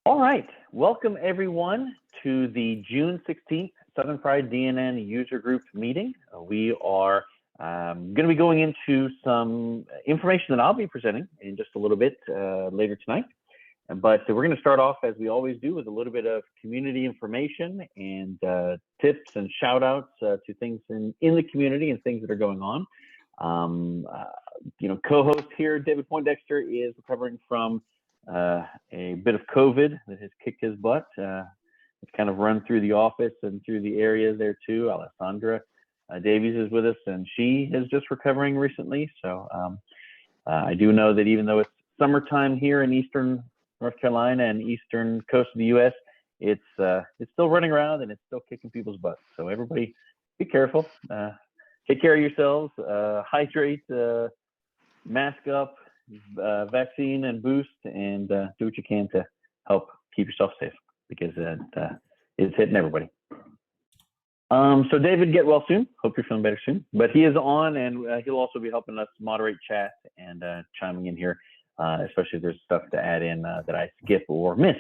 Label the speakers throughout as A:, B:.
A: All right, welcome everyone to the June 16th Southern Fried DNN User Group meeting. We are going to be going into some information that I'll be presenting in just a little bit later tonight. But we're going to start off, as we always do, with a little bit of community information and tips and shout outs to things in the community and things that are going on. Co-host here, David Poindexter, is recovering from a bit of COVID that has kicked his butt. It's kind of run through the office and through the areas there too. Alessandra Davies is with us, and she is just recovering recently. So I do know that even though it's summertime here in Eastern North Carolina and Eastern coast of the U.S., it's still running around and it's still kicking people's butts. So everybody, be careful. Take care of yourselves. Hydrate. Mask up. Vaccine and boost, and do what you can to help keep yourself safe, because it's hitting everybody. So David, get well soon. Hope you're feeling better soon. But he is on, and he'll also be helping us moderate chat and chiming in here, especially if there's stuff to add in that I skip or miss.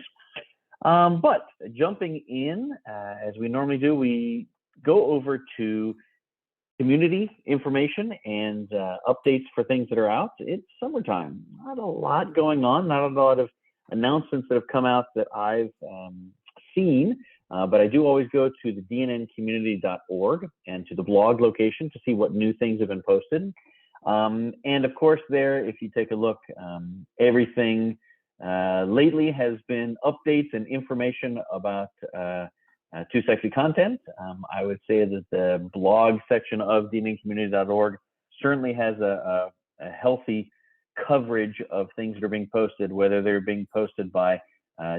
A: But jumping in, as we normally do, we go over to community information and updates for things that are out. It's summertime, not a lot going on, not a lot of announcements that have come out that I've seen, but I do always go to the dnncommunity.org and to the blog location to see what new things have been posted. And of course there, if you take a look, everything lately has been updates and information about Too Sexy content. I would say that the blog section of dnncommunity.org certainly has a healthy coverage of things that are being posted, whether they're being posted by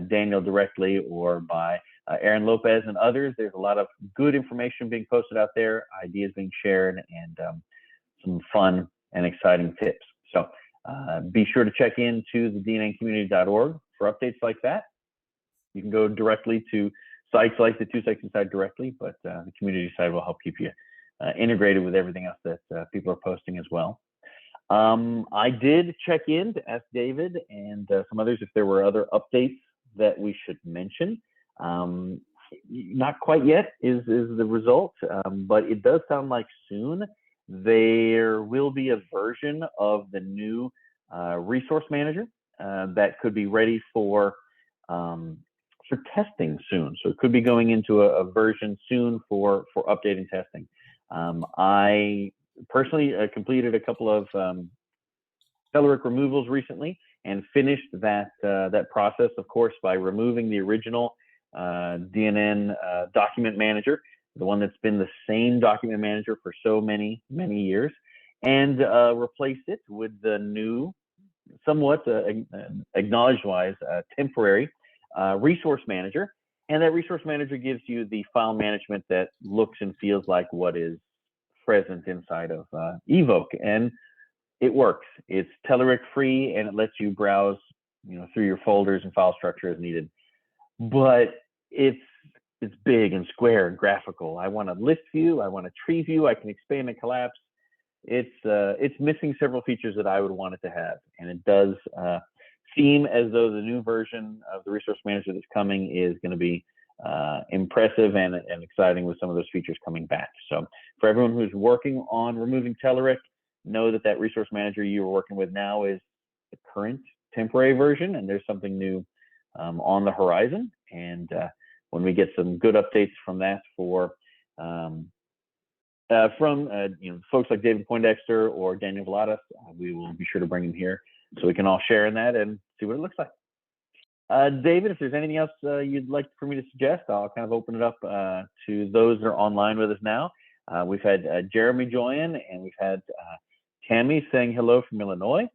A: Daniel directly or by Aaron Lopez and others. There's a lot of good information being posted out there, ideas being shared, and some fun and exciting tips. So be sure to check into the dnncommunity.org for updates like that. You can go directly to sites like the Too Sexy side directly, but the community side will help keep you integrated with everything else that people are posting as well. I did check in to ask David and some others if there were other updates that we should mention. Not quite yet is the result, but it does sound like soon there will be a version of the new resource manager that could be ready for testing soon. So it could be going into a version soon for updating testing. I personally completed a couple of Telerik removals recently and finished that process, of course, by removing the original DNN document manager, the one that's been the same document manager for so many years, and replaced it with the new, somewhat acknowledged-wise, temporary resource manager. And that resource manager gives you the file management that looks and feels like what is present inside of Evoke, and it works. It's Telerik free, and it lets you browse, through your folders and file structure as needed. But it's big and square and graphical. I want a list view. I want a tree view. I can expand and collapse. It's missing several features that I would want it to have, and it does seem as though the new version of the resource manager that's coming is going to be impressive and exciting, with some of those features coming back. So for everyone who's working on removing Telerik, know that resource manager you are working with now is the current temporary version, and there's something new on the horizon. And when we get some good updates from that from folks like David Poindexter or Daniel Vladas, we will be sure to bring them here so we can all share in that and see what it looks like. David, if there's anything else you'd like for me to suggest, I'll kind of open it up to those that are online with us now. We've had Jeremy join, and we've had Tammy saying hello from Illinois.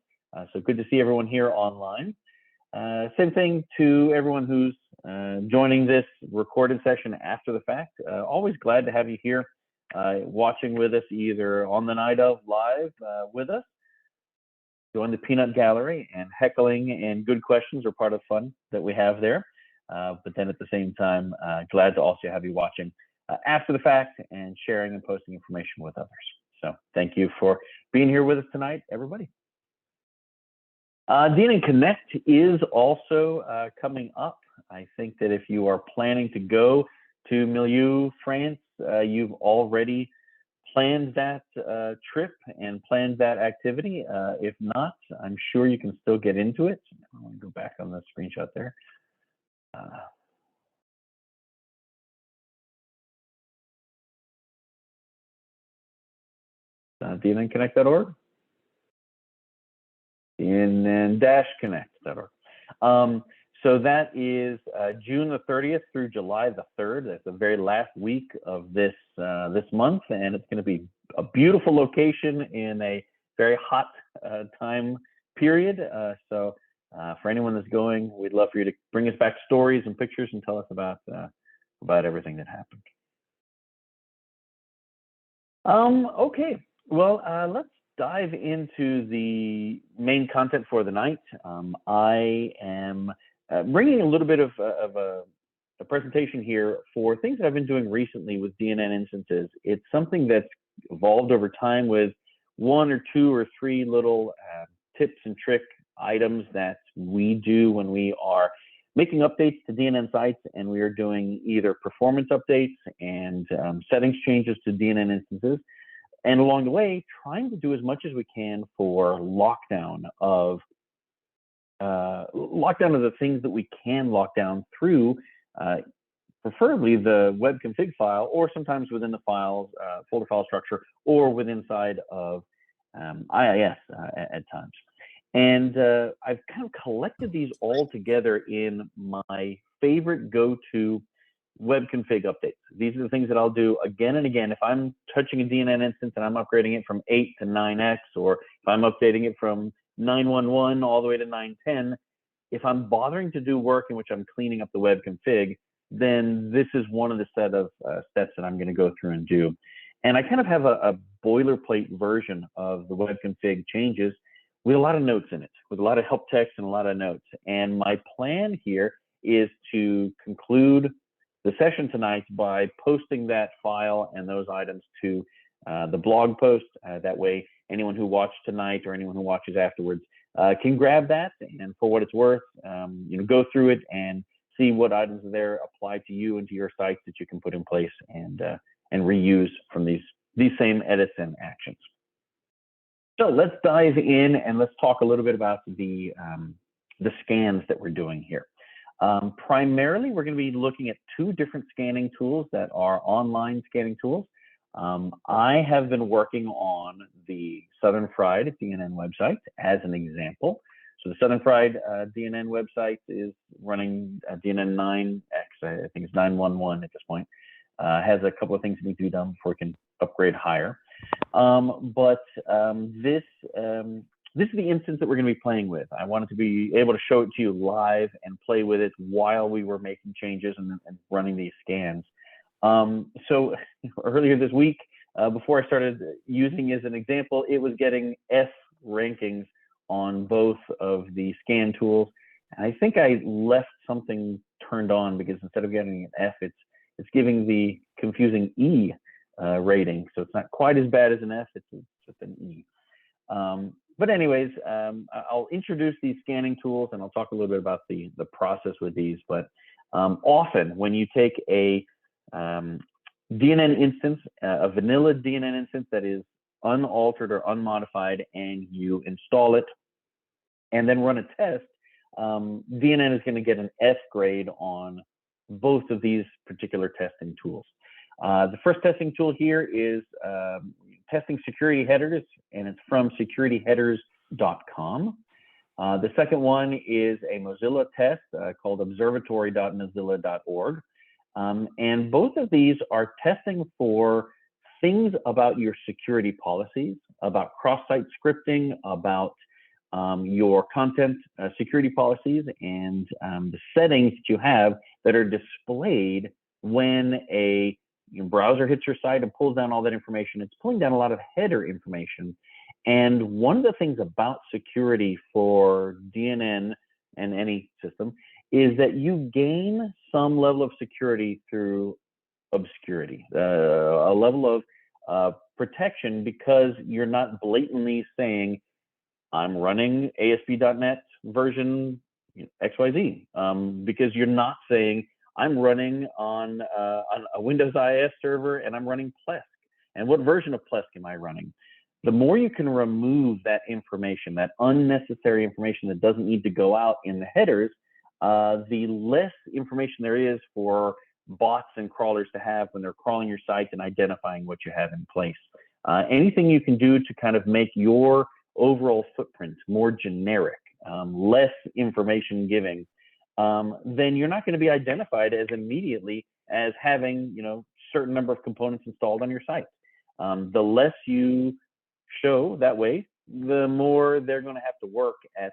A: So good to see everyone here online. Same thing to everyone who's joining this recorded session after the fact. Always glad to have you here watching with us, either on the night of live with us, join the peanut gallery, and heckling and good questions are part of fun that we have there. But then at the same time, glad to also have you watching after the fact and sharing and posting information with others. So thank you for being here with us tonight, everybody. DNN Connect is also coming up I think that if you are planning to go to Milieu, France, you've already planned that trip and planned that activity. If not, I'm sure you can still get into it. I want to go back on the screenshot there. DNNconnect.org, DNN-connect.org. So that is June the 30th through July the 3rd. That's the very last week of this this month, and it's going to be a beautiful location in a very hot time period. So for anyone that's going, we'd love for you to bring us back stories and pictures and tell us about everything that happened. Okay, well, let's dive into the main content for the night. I am bringing a little bit of a presentation here for things that I've been doing recently with DNN instances. It's something that's evolved over time with 1 or 2 or 3 little tips and trick items that we do when we are making updates to DNN sites, and we are doing either performance updates and settings changes to DNN instances, and along the way, trying to do as much as we can for lockdown of the things that we can lock down through, preferably the web config file, or sometimes within the files, folder file structure, or within inside of IIS at times. And I've kind of collected these all together in my favorite go-to web config updates. These are the things that I'll do again and again. If I'm touching a DNN instance and I'm upgrading it from 8 to 9x, or if I'm updating it from 9.1.1 all the way to 9.10, if I'm bothering to do work in which I'm cleaning up the web config, then this is one of the set of steps that I'm going to go through and do. And I kind of have a boilerplate version of the web config changes with a lot of notes in it, with a lot of help text and a lot of notes. And my plan here is to conclude the session tonight by posting that file and those items to the blog post. That way, anyone who watched tonight or anyone who watches afterwards can grab that, and for what it's worth, go through it and see what items there apply to you and to your sites that you can put in place and reuse from these same edits and actions. So let's dive in and let's talk a little bit about the scans that we're doing here. Primarily, we're going to be looking at 2 different scanning tools that are online scanning tools. I have been working on the Southern Fried DNN website as an example. So the Southern Fried DNN website is running DNN 9X, I think it's 9.1.1 at this point. Has a couple of things that need to be done before it can upgrade higher. This is the instance that we're going to be playing with. I wanted to be able to show it to you live and play with it while we were making changes and running these scans. So earlier this week, before I started using it as an example, it was getting F rankings on both of the scan tools. And I think I left something turned on because instead of getting an F, it's giving the confusing E rating. So it's not quite as bad as an F, it's just an E. But anyways, I'll introduce these scanning tools and I'll talk a little bit about the process with these. But often when you take a DNN instance, a vanilla DNN instance that is unaltered or unmodified, and you install it and then run a test, DNN is going to get an F grade on both of these particular testing tools. The first testing tool here is testing security headers, and it's from securityheaders.com. The second one is a Mozilla test called observatory.mozilla.org. And both of these are testing for things about your security policies, about cross-site scripting, about your content security policies, and the settings that you have that are displayed when a browser hits your site and pulls down all that information. It's pulling down a lot of header information. And one of the things about security for DNN and any system is that you gain some level of security through obscurity, a level of protection, because you're not blatantly saying, I'm running ASP.NET version XYZ, because you're not saying, I'm running on a Windows IIS server and I'm running Plesk. And what version of Plesk am I running? The more you can remove that information, that unnecessary information that doesn't need to go out in the headers, the less information there is for bots and crawlers to have when they're crawling your site and identifying what you have in place. Anything you can do to kind of make your overall footprint more generic, less information giving, then you're not going to be identified as immediately as having, certain number of components installed on your site. The less you show that way, the more they're going to have to work at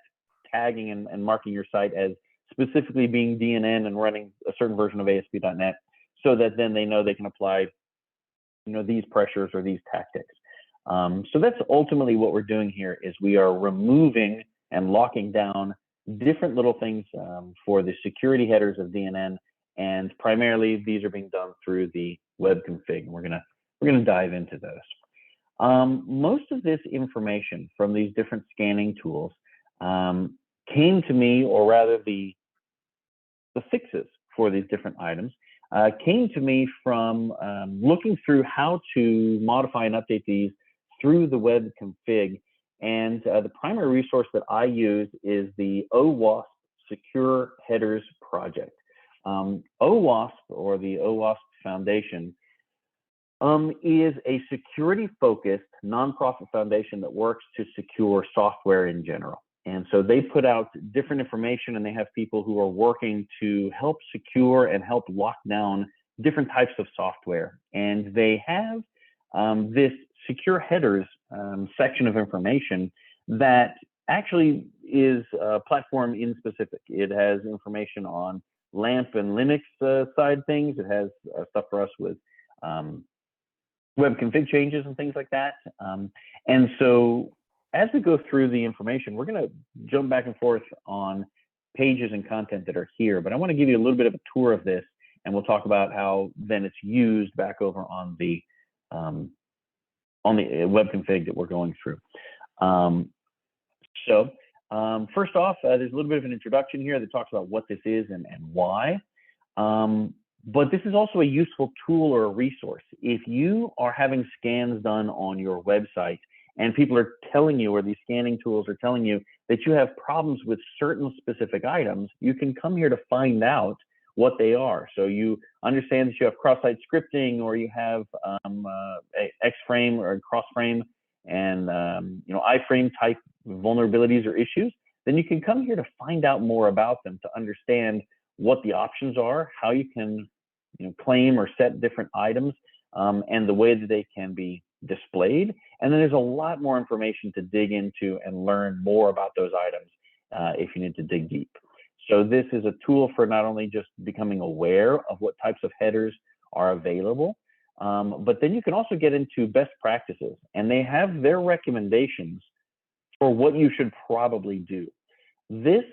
A: tagging and marking your site as specifically being DNN and running a certain version of ASP.NET, so that then they know they can apply, these pressures or these tactics. So that's ultimately what we're doing here, is we are removing and locking down different little things for the security headers of DNN, and primarily these are being done through the web config. And we're gonna dive into those. Most of this information from these different scanning tools came to me, or rather the fixes for these different items came to me from looking through how to modify and update these through the web config. And the primary resource that I use is the OWASP Secure Headers Project. OWASP, or the OWASP Foundation, is a security-focused nonprofit foundation that works to secure software in general. And so they put out different information, and they have people who are working to help secure and help lock down different types of software. And they have this secure headers section of information that actually is platform in specific. It has information on LAMP and Linux side things. It has stuff for us with web config changes and things like that. And so as we go through the information, we're going to jump back and forth on pages and content that are here, but I want to give you a little bit of a tour of this, and we'll talk about how then it's used back over on the web config that we're going through. First off, there's a little bit of an introduction here that talks about what this is and why. But this is also a useful tool or a resource. If you are having scans done on your website and people are telling you, or these scanning tools are telling you, that you have problems with certain specific items, you can come here to find out what they are. So you understand that you have cross-site scripting, or you have X-frame or cross-frame and iframe type vulnerabilities or issues, then you can come here to find out more about them, to understand what the options are, how you can claim or set different items, and the way that they can be displayed. And then there's a lot more information to dig into and learn more about those items if you need to dig deep. So this is a tool for not only just becoming aware of what types of headers are available, but then you can also get into best practices, and they have their recommendations for what you should probably do. This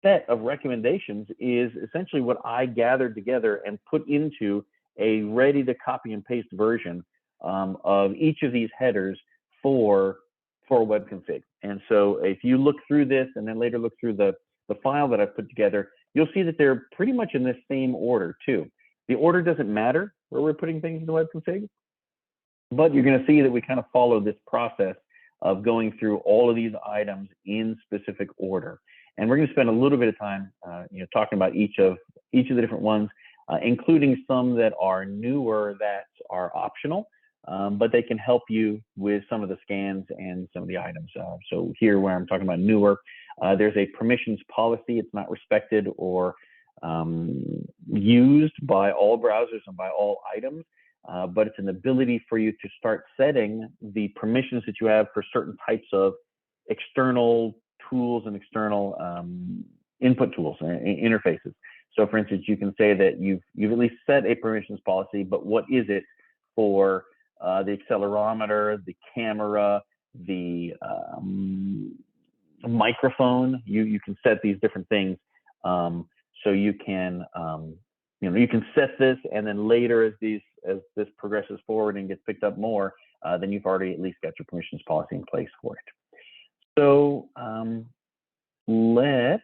A: set of recommendations is essentially what I gathered together and put into a ready to copy and paste version of each of these headers for web config. And so if you look through this and then later look through the file that I've put together, you'll see that they're pretty much in this same order too. The order doesn't matter where we're putting things in the web config, but you're going to see that we kind of follow this process of going through all of these items in specific order. And we're going to spend a little bit of time talking about each of the different ones, including some that are newer that are optional, but they can help you with some of the scans and some of the items. So here, where I'm talking about newer, there's a permissions policy. It's not respected or used by all browsers and by all items, but it's an ability for you to start setting the permissions that you have for certain types of external tools and external input tools and interfaces. So for instance, you can say that you've at least set a permissions policy, but what is it for the accelerometer, the camera, the microphone? You can set these different things, so you can you can set this, and then later as this progresses forward and gets picked up more, then you've already at least got your permissions policy in place for it. So let's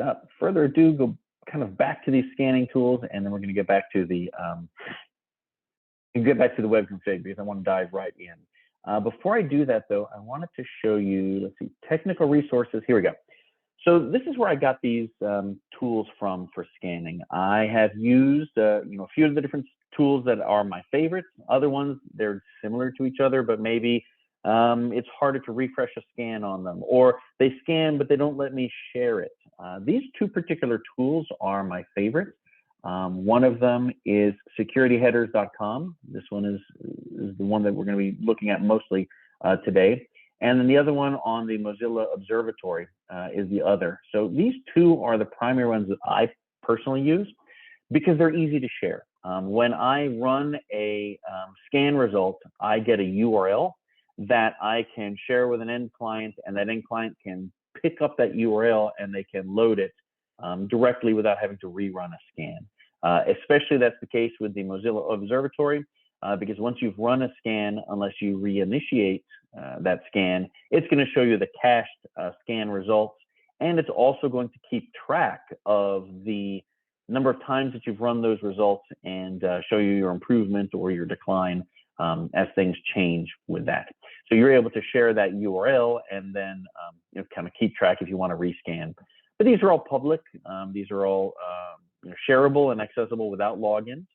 A: without further ado, go kind of back to these scanning tools, and then we're going to get back to the web config because I want to dive right in. Before I do that, though, I wanted to show you, let's see, technical resources. Here we go. So this is where I got these tools from for scanning. I have used a few of the different tools that are my favorites. Other ones, they're similar to each other, but maybe it's harder to refresh a scan on them, or they scan but they don't let me share it. These two particular tools are my favorites. One of them is securityheaders.com. This one is the one that we're going to be looking at mostly today. And then the other one on the Mozilla Observatory is the other. So these two are the primary ones that I personally use because they're easy to share. When I run a scan result, I get a URL that I can share with an end client, and that end client can pick up that URL and they can load it directly without having to rerun a scan. Especially that's the case with the Mozilla Observatory, because once you've run a scan, unless you reinitiate that scan, it's going to show you the cached scan results, and it's also going to keep track of the number of times that you've run those results and show you your improvement or your decline as things change with that. So you're able to share that URL and then kind of keep track if you want to rescan. But these are all public. These are all shareable and accessible without logins.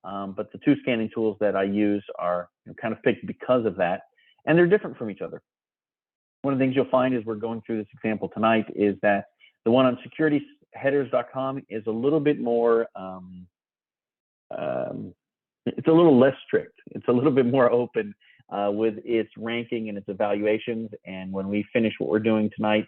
A: But the two scanning tools that I use are kind of picked because of that, and they're different from each other. One of the things you'll find as we're going through this example tonight is that the one on securityheaders.com is a little bit more, it's a little less strict. It's a little bit more open with its ranking and its evaluations. And when we finish what we're doing tonight,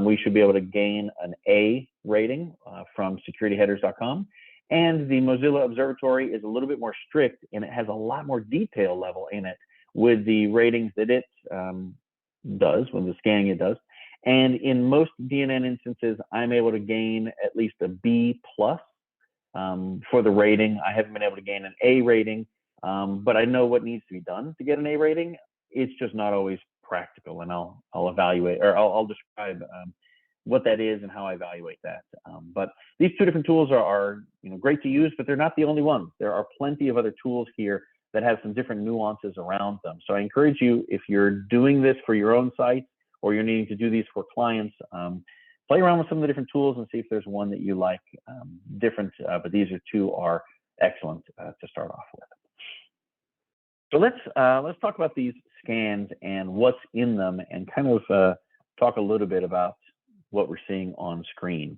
A: we should be able to gain an A rating from securityheaders.com. And the Mozilla Observatory is a little bit more strict, and it has a lot more detail level in it with the ratings that it does, when the scanning it does. And in most DNN instances, I'm able to gain at least a B+ for the rating. I haven't been able to gain an A rating, but I know what needs to be done to get an A rating. It's just not always practical, and I'll evaluate, or I'll describe what that is and how I evaluate that. But these two different tools are great to use, but they're not the only ones. There are plenty of other tools here that have some different nuances around them. So I encourage you, if you're doing this for your own site or you're needing to do these for clients, play around with some of the different tools and see if there's one that you like different. But these two are excellent to start off with. So let's talk about these scans and what's in them, and kind of talk a little bit about what we're seeing on screen.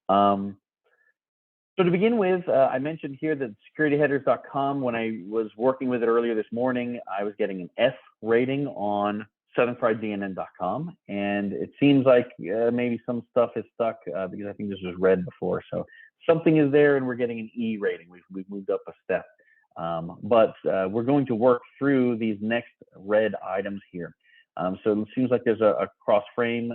A: So to begin with, I mentioned here that securityheaders.com, when I was working with it earlier this morning, I was getting an F rating on Southern Fried DNN.com, and it seems like maybe some stuff is stuck because I think this was red before. So something is there, and we're getting an E rating. We've moved up a step. But we're going to work through these next red items here. So it seems like there's a cross-frame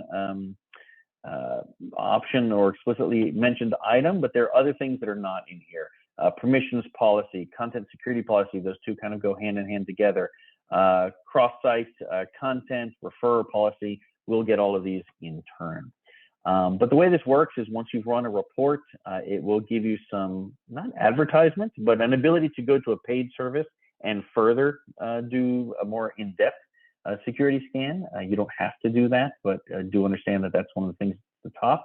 A: option or explicitly mentioned item, but there are other things that are not in here. Permissions policy, content security policy, those two kind of go hand in hand together. Cross-site content, referrer policy, we'll get all of these in turn. But the way this works is once you've run a report, it will give you some, not advertisements, but an ability to go to a paid service and further do a more in-depth security scan. You don't have to do that, but do understand that that's one of the things at the top.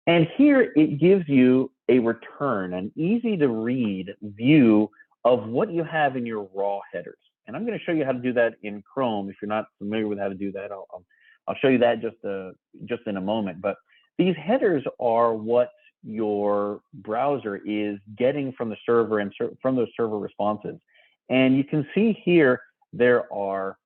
A: And here it gives you a return, an easy to read view of what you have in your raw headers. And I'm going to show you how to do that in Chrome. If you're not familiar with how to do that, I'll show you that just in a moment. But these headers are what your browser is getting from the server and from those server responses. And you can see here there are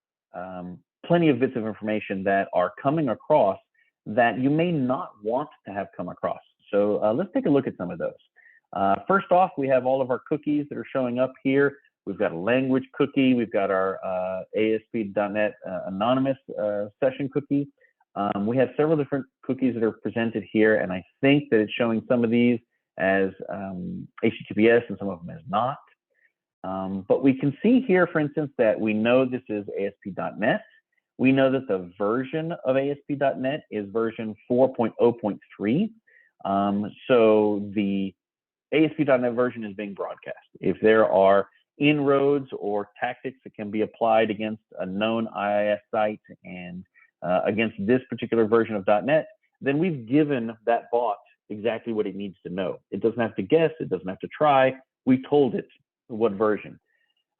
A: plenty of bits of information that are coming across that you may not want to have come across. So let's take a look at some of those. First off, we have all of our cookies that are showing up here. We've got a language cookie. We've got our ASP.NET anonymous session cookie. We have several different cookies that are presented here, and I think that it's showing some of these as HTTPS and some of them as not. But we can see here, for instance, that we know this is ASP.NET. we know that the version of ASP.NET is version 4.0.3. So the ASP.NET version is being broadcast. If there are inroads or tactics that can be applied against a known IIS site and against this particular version of .NET, then we've given that bot exactly what it needs to know. It doesn't have to guess, it doesn't have to try. We told it what version.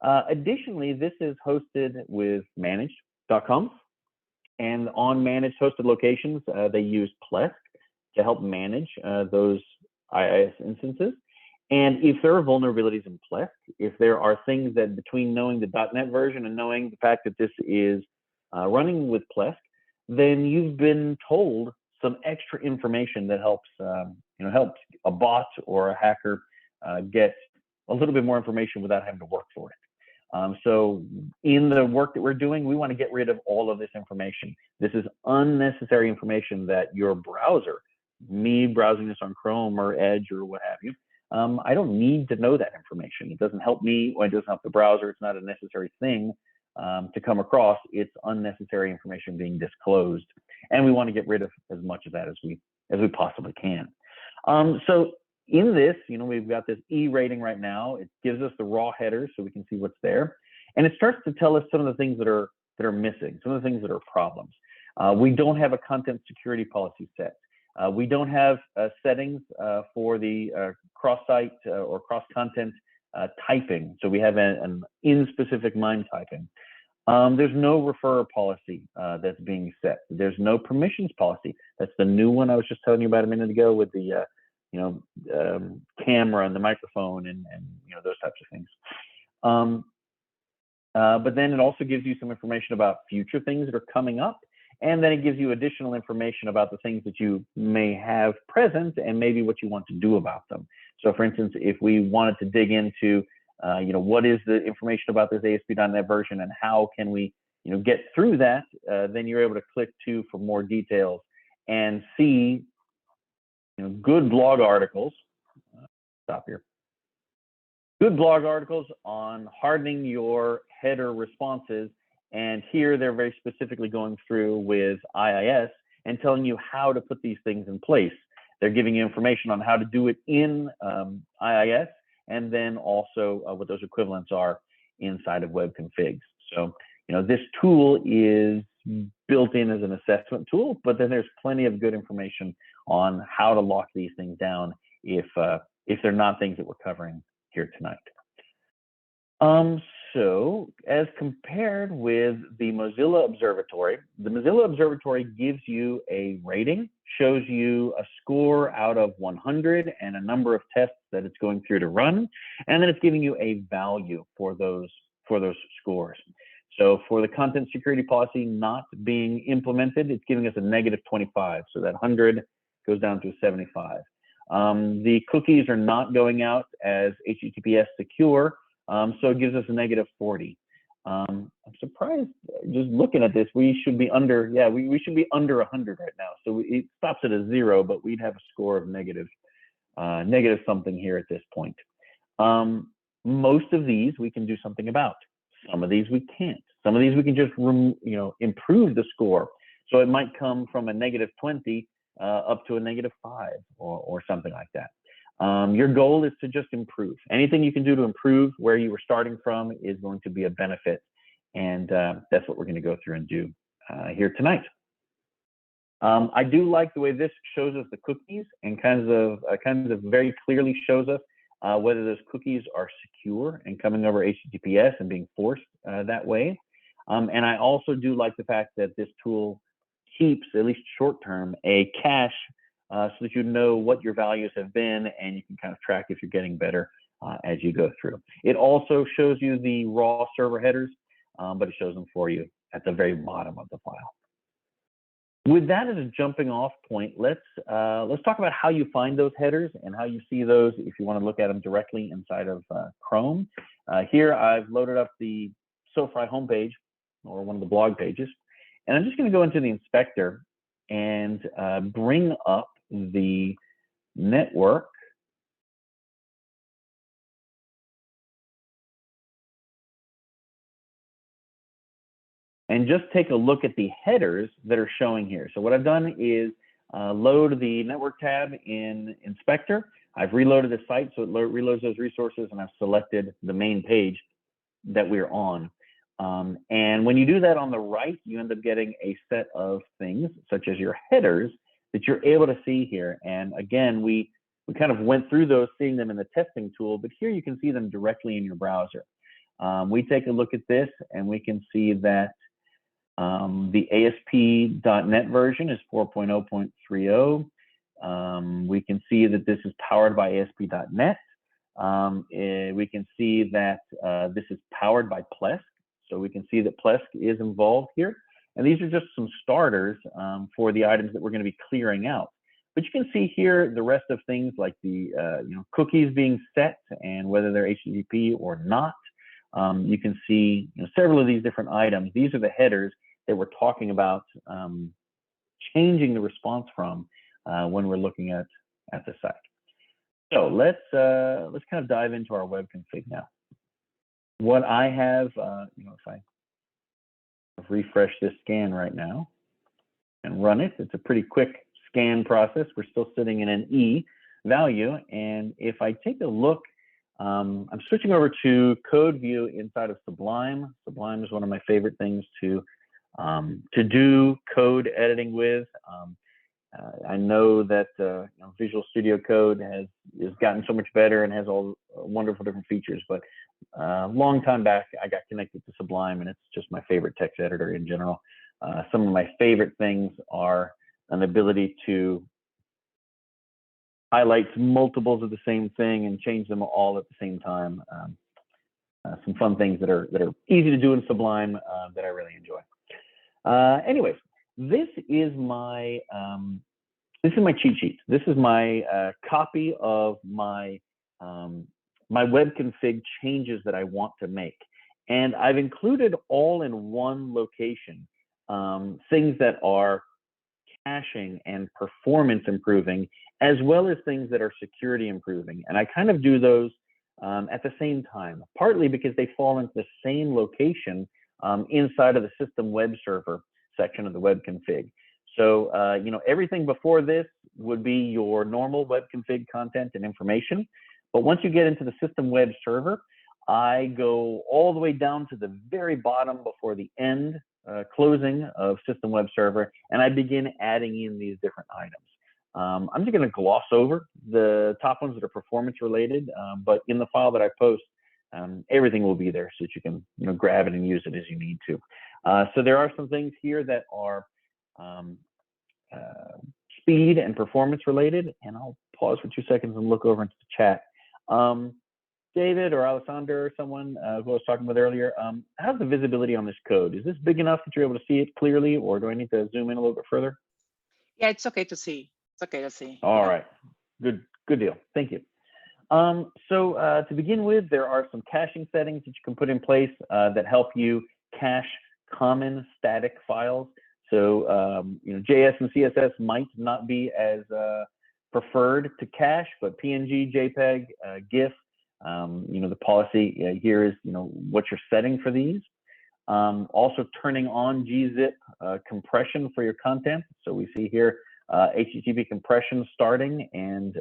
A: Additionally, this is hosted with managed.com, and on managed hosted locations, they use Plesk to help manage those IIS instances. And if there are vulnerabilities in Plesk, if there are things that between knowing the .NET version and knowing the fact that this is running with Plesk, then you've been told some extra information that helps, helps a bot or a hacker get a little bit more information without having to work for it. So in the work that we're doing, we want to get rid of all of this information. This is unnecessary information that your browser, me browsing this on Chrome or Edge or what have you, I don't need to know that information. It doesn't help me or it doesn't help the browser. It's not a necessary thing to come across. It's unnecessary information being disclosed. And we want to get rid of as much of that as we possibly can. So in this, we've got this E rating right now. It gives us the raw headers so we can see what's there. And it starts to tell us some of the things that are missing, some of the things that are problems. We don't have a content security policy set. We don't have settings for the cross-site or cross-content typing. So we have an in-specific MIME typing. There's no referrer policy that's being set. There's no permissions policy. That's the new one I was just telling you about a minute ago with the camera and the microphone and those types of things. But then it also gives you some information about future things that are coming up. And then it gives you additional information about the things that you may have present and maybe what you want to do about them. So for instance, if we wanted to dig into, what is the information about this ASP.NET version and how can we, get through that, then you're able to click to for more details and see, good blog articles. Stop here. Good blog articles on hardening your header responses. And here they're very specifically going through with IIS and telling you how to put these things in place. They're giving you information on how to do it in IIS and then also what those equivalents are inside of web configs. So, this tool is built in as an assessment tool, but then there's plenty of good information on how to lock these things down if they're not things that we're covering here tonight. So as compared with the Mozilla Observatory, the Mozilla Observatory gives you a rating, shows you a score out of 100 and a number of tests that it's going through to run, and then it's giving you a value for those scores. So for the content security policy not being implemented, it's giving us a -25. So that 100 goes down to 75. The cookies are not going out as HTTPS secure. So it gives us a -40. I'm surprised just looking at this, we should be under, we should be under 100 right now. So it stops at a 0, but we'd have a score of negative something here at this point. Most of these we can do something about. Some of these we can't. Some of these we can just, improve the score. So it might come from a -20 up to a -5 or something like that. Your goal is to just improve. Anything you can do to improve where you were starting from is going to be a benefit. And that's what we're going to go through and do here tonight. I do like the way this shows us the cookies and kinds of very clearly shows us whether those cookies are secure and coming over HTTPS and being forced that way. And I also do like the fact that this tool keeps, at least short term, a cache so that you know what your values have been and you can kind of track if you're getting better as you go through. It also shows you the raw server headers, but it shows them for you at the very bottom of the file. With that as a jumping off point, let's talk about how you find those headers and how you see those if you want to look at them directly inside of Chrome. Here I've loaded up the SoFri homepage or one of the blog pages, and I'm just going to go into the inspector and bring up the network and just take a look at the headers that are showing here. So what I've done is load the network tab in Inspector. I've reloaded the site so it reloads those resources, and I've selected the main page that we're on. And when you do that on the right, you end up getting a set of things such as your headers that you're able to see here. And again, we kind of went through those, seeing them in the testing tool, but here you can see them directly in your browser. We take a look at this and we can see that the ASP.NET version is 4.0.30. We can see that this is powered by ASP.NET. We can see that this is powered by Plesk. So we can see that Plesk is involved here. And these are just some starters for the items that we're going to be clearing out. But you can see here the rest of things like the cookies being set and whether they're HTTP or not. You can see several of these different items. These are the headers that we're talking about changing the response from when we're looking at the site. So let's kind of dive into our web config now. What I have, if I refresh this scan right now and run it, it's a pretty quick scan process. We're still sitting in an E value, and if I take a look, I'm switching over to code view inside of Sublime. Sublime is one of my favorite things to do code editing with. I know that Visual Studio Code has gotten so much better and has all wonderful different features, but a long time back I got connected to Sublime, and it's just my favorite text editor in general. Some of my favorite things are an ability to highlight multiples of the same thing and change them all at the same time. Some fun things that are easy to do in Sublime that I really enjoy. Anyways, this is my cheat sheet. This is my copy of my my web config changes that I want to make, and I've included all in one location things that are caching and performance improving, as well as things that are security improving. And I kind of do those at the same time, partly because they fall into the same location inside of the system web server section of the web config. So, everything before this would be your normal web config content and information. But once you get into the system web server, I go all the way down to the very bottom before the end closing of system web server, and I begin adding in these different items. I'm just going to gloss over the top ones that are performance related, but in the file that I post, everything will be there so that you can grab it and use it as you need to. So there are some things here that are speed and performance related, and I'll pause for 2 seconds and look over into the chat. David or Alessandra or someone who I was talking with earlier, how's the visibility on this code? Is this big enough that you're able to see it clearly, or do I need to zoom in a little bit further?
B: Yeah, it's okay to see. It's okay to see.
A: All right, good deal. Thank you. So to begin with, there are some caching settings that you can put in place that help you cache common static files. So JS and CSS might not be as preferred to cache, but PNG, JPEG, GIF, the policy here is what you're setting for these. Also turning on gzip compression for your content. So we see here HTTP compression starting and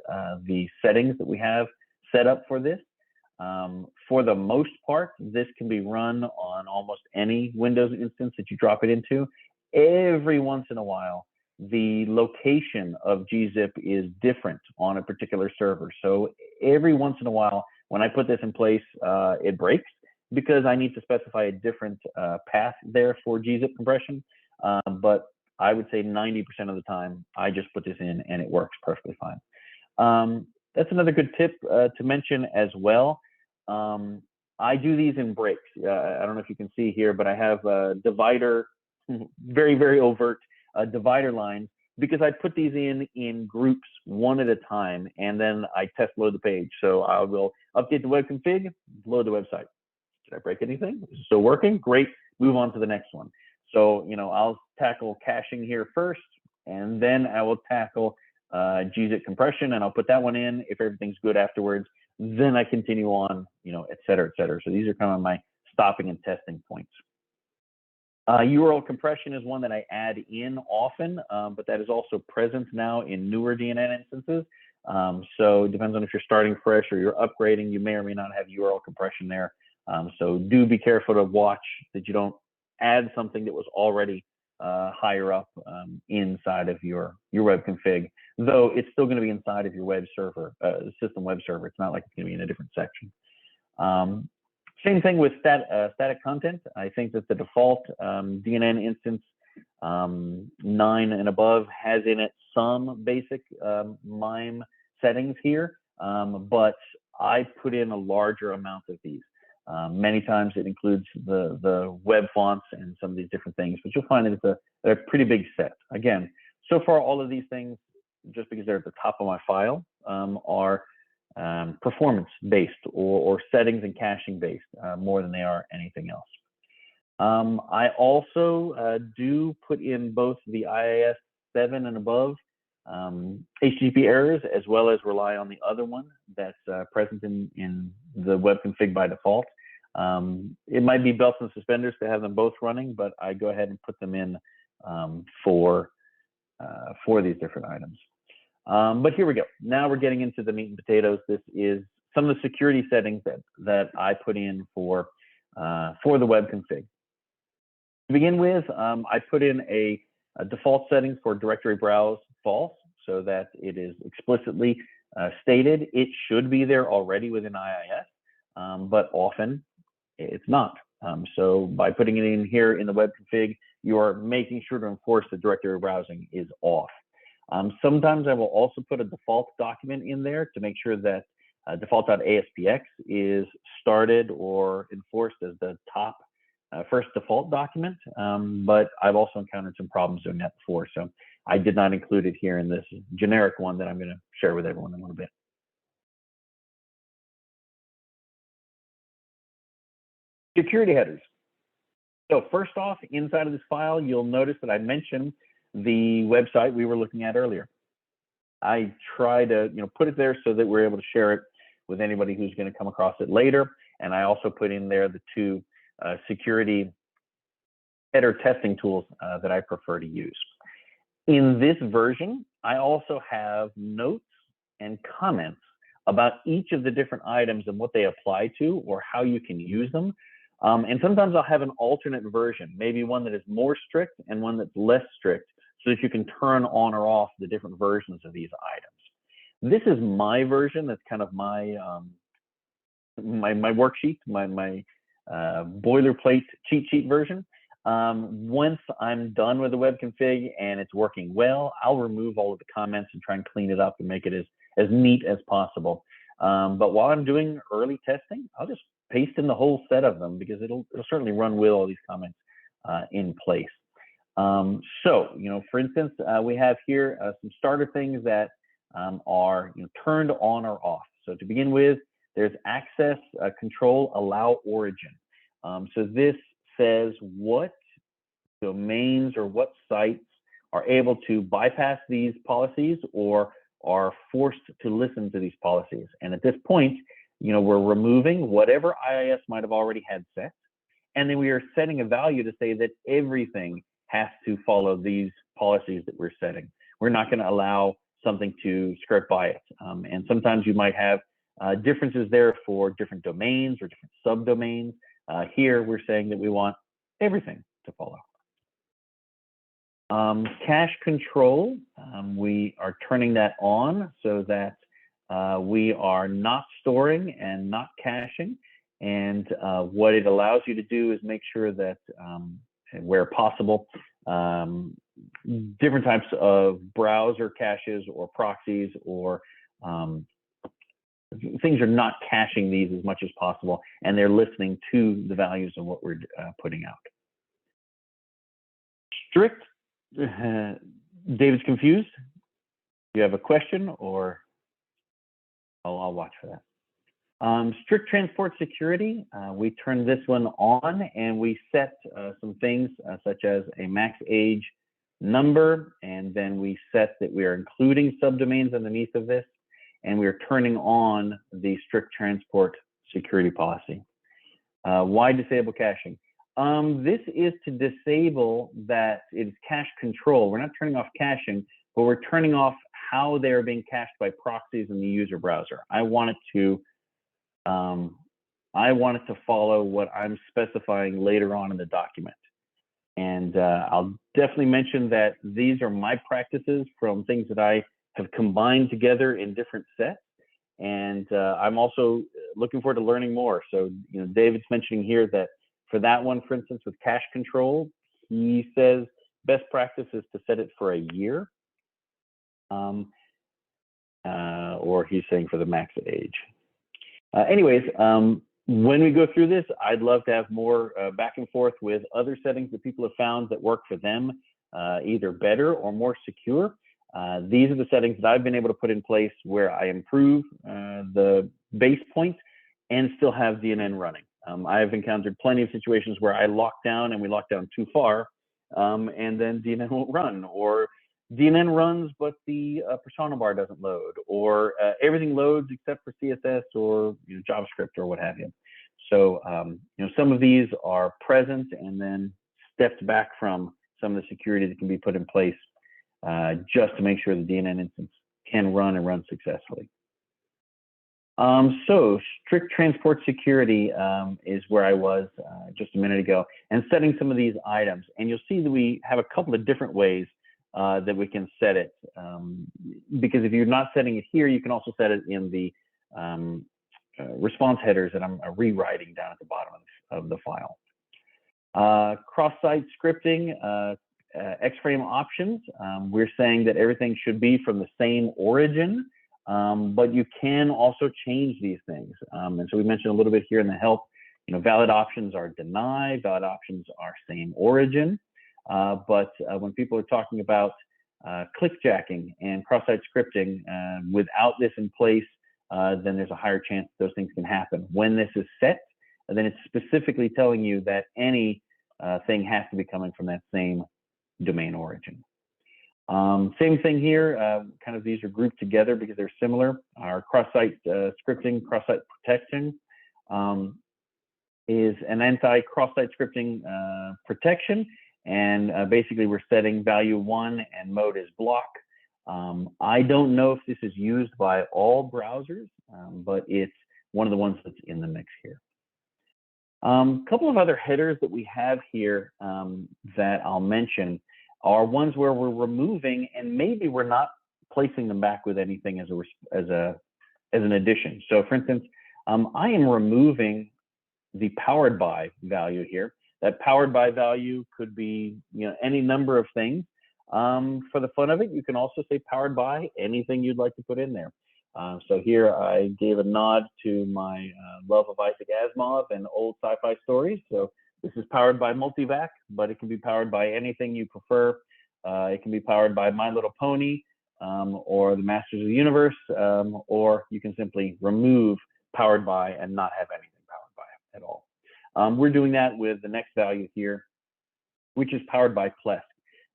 A: the settings that we have set up for this. For the most part, this can be run on almost any Windows instance that you drop it into. Every once in a while, the location of gzip is different on a particular server. So every once in a while, when I put this in place, it breaks because I need to specify a different path there for gzip compression. But I would say 90% of the time, I just put this in and it works perfectly fine. That's another good tip to mention as well. I do these in breaks. I don't know if you can see here, but I have a divider, very, very overt divider lines, because I put these in groups one at a time, and then I test load the page. So I will update the web config, load the website. Did I break anything? Is it still working? Great, move on to the next one. So, I'll tackle caching here first, and then I will tackle gzip compression, and I'll put that one in. If everything's good afterwards, then I continue on, et cetera, et cetera. So these are kind of my stopping and testing points. URL compression is one that I add in often, but that is also present now in newer DNN instances. So it depends on if you're starting fresh or you're upgrading, you may or may not have URL compression there. So do be careful to watch that you don't add something that was already higher up inside of your web config, though it's still going to be inside of your web server, system web server. It's not like it's going to be in a different section. Same thing with static content. I think that the default DNN instance 9 and above has in it some basic MIME settings here, but I put in a larger amount of these. Many times it includes the web fonts and some of these different things, but you'll find that it's a pretty big set. Again, so far all of these things, just because they're at the top of my file, are performance based or settings and caching based more than they are anything else. I also do put in both the IIS 7 and above HTTP errors, as well as rely on the other one that's present in the web config by default. It might be belts and suspenders to have them both running, but I go ahead and put them in for these different items. But here we go. Now we're getting into the meat and potatoes. This is some of the security settings that I put in for the web config. To begin with, I put in a default setting for directory browse false, so that it is explicitly stated. It should be there already within IIS, but often it's not. So by putting it in here in the web config, you are making sure to enforce the directory browsing is off. Sometimes I will also put a default document in there to make sure that default.aspx is started or enforced as the top first default document, but I've also encountered some problems doing that before, so I did not include it here in this generic one that I'm going to share with everyone in a little bit. Security headers. So first off, inside of this file, you'll notice that I mentioned the website we were looking at earlier. I try to put it there so that we're able to share it with anybody who's going to come across it later, and I also put in there the two security header testing tools that I prefer to use. In this version, I also have notes and comments about each of the different items and what they apply to or how you can use them. And sometimes I'll have an alternate version, maybe one that is more strict and one that's less strict, so that you can turn on or off the different versions of these items. This is my version. That's kind of my my worksheet, my boilerplate cheat sheet version. Once I'm done with the web config and it's working well, I'll remove all of the comments and try and clean it up and make it as neat as possible. But while I'm doing early testing, I'll just paste in the whole set of them because it'll certainly run with all these comments in place. So, for instance, we have here some starter things that are turned on or off. So to begin with, there's access control allow origin. So this says what domains or what sites are able to bypass these policies or are forced to listen to these policies. And at this point, we're removing whatever IIS might have already had set. And then we are setting a value to say that everything has to follow these policies that we're setting. We're not going to allow something to skirt by it. And sometimes you might have differences there for different domains or different subdomains. Here, we're saying that we want everything to follow. Cache control, we are turning that on so that we are not storing and not caching. And what it allows you to do is make sure that where possible, different types of browser caches or proxies or things are not caching these as much as possible, and they're listening to the values of what we're putting out. Strict, David's confused. Do you have a question, or I'll watch for that. Strict transport security, we turn this one on and we set some things such as a max age number, and then we set that we are including subdomains underneath of this, and we are turning on the strict transport security policy. Why disable caching? This is to disable that it's cache control. We're not turning off caching, but we're turning off how they're being cached by proxies in the user browser. I want it to follow what I'm specifying later on in the document. And I'll definitely mention that these are my practices from things that I have combined together in different sets. And I'm also looking forward to learning more. So, David's mentioning here that for that one, for instance, with cache control, he says best practice is to set it for a year. Or he's saying for the max age. Anyways, when we go through this, I'd love to have more back and forth with other settings that people have found that work for them, either better or more secure. These are the settings that I've been able to put in place where I improve the base point and still have DNN running. I've encountered plenty of situations where I lock down and we lock down too far, and then DNN won't run, or DNN runs but the persona bar doesn't load, or everything loads except for CSS or JavaScript or what have you. So some of these are present and then stepped back from some of the security that can be put in place just to make sure the DNN instance can run and run successfully. So strict transport security is where I was just a minute ago, and setting some of these items. And you'll see that we have a couple of different ways that we can set it. Because if you're not setting it here, you can also set it in the response headers that I'm rewriting down at the bottom of the file. Cross-site scripting, X-frame options. We're saying that everything should be from the same origin. But you can also change these things. And so we mentioned a little bit here in the help, valid options are deny, valid options are same origin. But when people are talking about clickjacking and cross-site scripting, without this in place, then there's a higher chance that those things can happen. When this is set, then it's specifically telling you that any thing has to be coming from that same domain origin. Same thing here, kind of these are grouped together because they're similar. Our cross-site scripting, cross-site protection is an anti-cross-site scripting protection. And basically we're setting value 1 and mode is block. I don't know if this is used by all browsers, but it's one of the ones that's in the mix here. A couple of other headers that we have here that I'll mention are ones where we're removing and maybe we're not placing them back with anything as an addition. So for instance, I am removing the powered by value here. That powered by value could be any number of things. For the fun of it, you can also say powered by anything you'd like to put in there. So here I gave a nod to my love of Isaac Asimov and old sci-fi stories. So this is powered by Multivac, but it can be powered by anything you prefer. It can be powered by My Little Pony or the Masters of the Universe, or you can simply remove powered by and not have anything powered by at all. We're doing that with the next value here, which is powered by Plesk.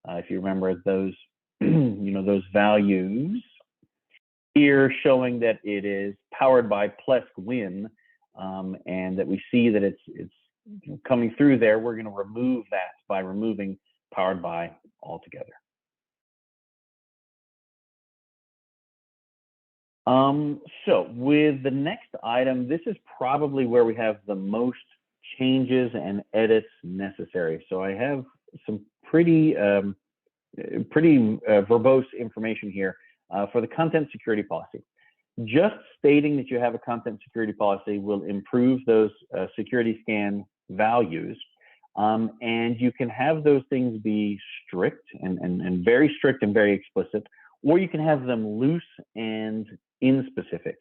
A: If you remember those, those values here showing that it is powered by Plesk Win, and that we see that it's coming through there, we're going to remove that by removing powered by altogether. So with the next item, this is probably where we have the most changes and edits necessary. So I have some pretty verbose information here for the content security policy. Just stating that you have a content security policy will improve those security scan values. And you can have those things be strict and very strict and very explicit, or you can have them loose and inspecific.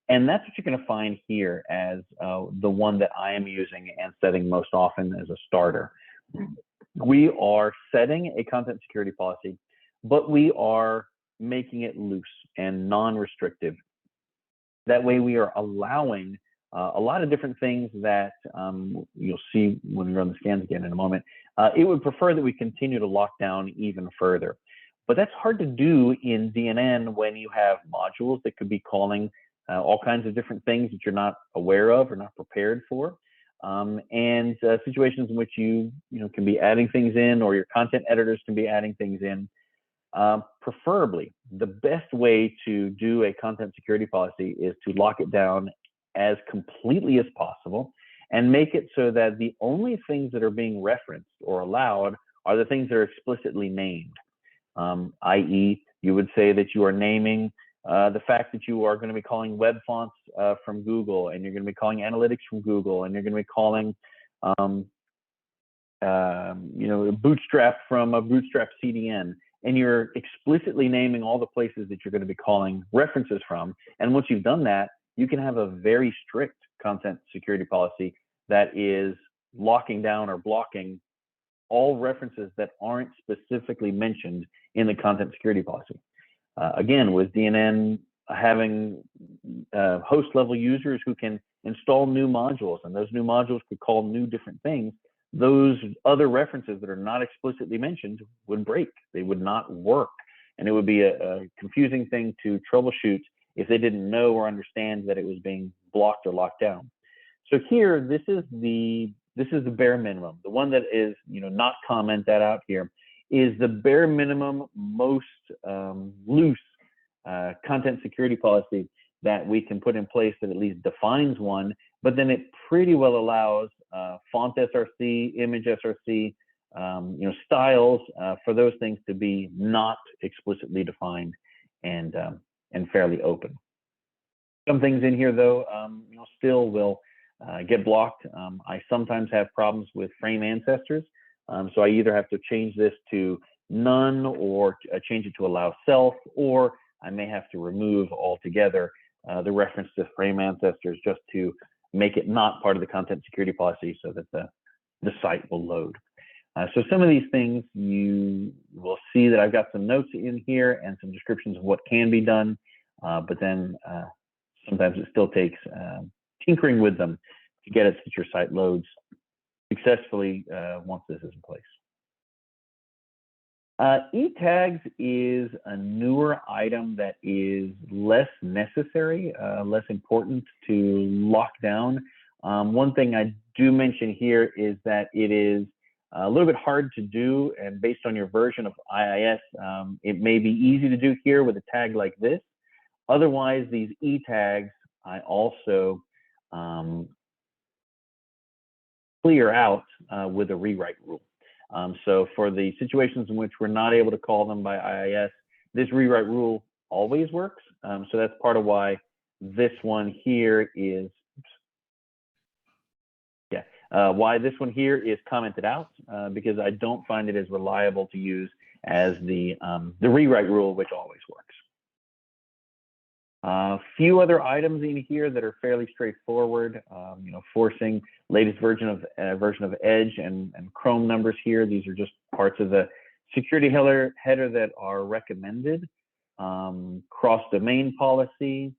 A: And that's what you're going to find here as the one that I am using and setting most often as a starter. We are setting a content security policy, but we are making it loose and non-restrictive. That way we are allowing a lot of different things that you'll see when we run the scans again in a moment. It would prefer that we continue to lock down even further. But that's hard to do in DNN when you have modules that could be calling all kinds of different things that you're not aware of or not prepared for. and situations in which you can be adding things in, or your content editors can be adding things in. Preferably, the best way to do a content security policy is to lock it down as completely as possible and make it so that the only things that are being referenced or allowed are the things that are explicitly named. I.e., you would say that you are naming the fact that you are going to be calling web fonts from Google, and you're going to be calling analytics from Google, and you're going to be calling Bootstrap from a Bootstrap CDN, and you're explicitly naming all the places that you're going to be calling references from. And once you've done that, you can have a very strict content security policy that is locking down or blocking all references that aren't specifically mentioned in the content security policy. Again, with DNN having host level users who can install new modules, and those new modules could call new different things, those other references that are not explicitly mentioned would break. They would not work. And it would be a confusing thing to troubleshoot if they didn't know or understand that it was being blocked or locked down. So here, this is the bare minimum. The one that is, not commented out here is the bare minimum, most loose content security policy that we can put in place that at least defines one, but then it pretty well allows font SRC, image SRC, styles for those things to be not explicitly defined and fairly open. Some things in here, though, still will get blocked. I sometimes have problems with frame ancestors, so I either have to change this to none or change it to allow self, or I may have to remove altogether the reference to frame ancestors just to make it not part of the content security policy so that the site will load. So some of these things, you will see that I've got some notes in here and some descriptions of what can be done, but then sometimes it still takes tinkering with them to get it so that your site loads successfully once this is in place. E-tags is a newer item that is less necessary, less important to lock down. One thing I do mention here is that it is a little bit hard to do, and based on your version of IIS, it may be easy to do here with a tag like this. Otherwise, these E-tags I also clear out with a rewrite rule. So for the situations in which we're not able to call them by IIS, this rewrite rule always works. So that's part of why this one here is, why this one here is commented out, because I don't find it as reliable to use as the rewrite rule, which always works. A few other items in here that are fairly straightforward, forcing latest version of Edge and Chrome numbers here. These are just parts of the security header that are recommended. Cross-domain policy.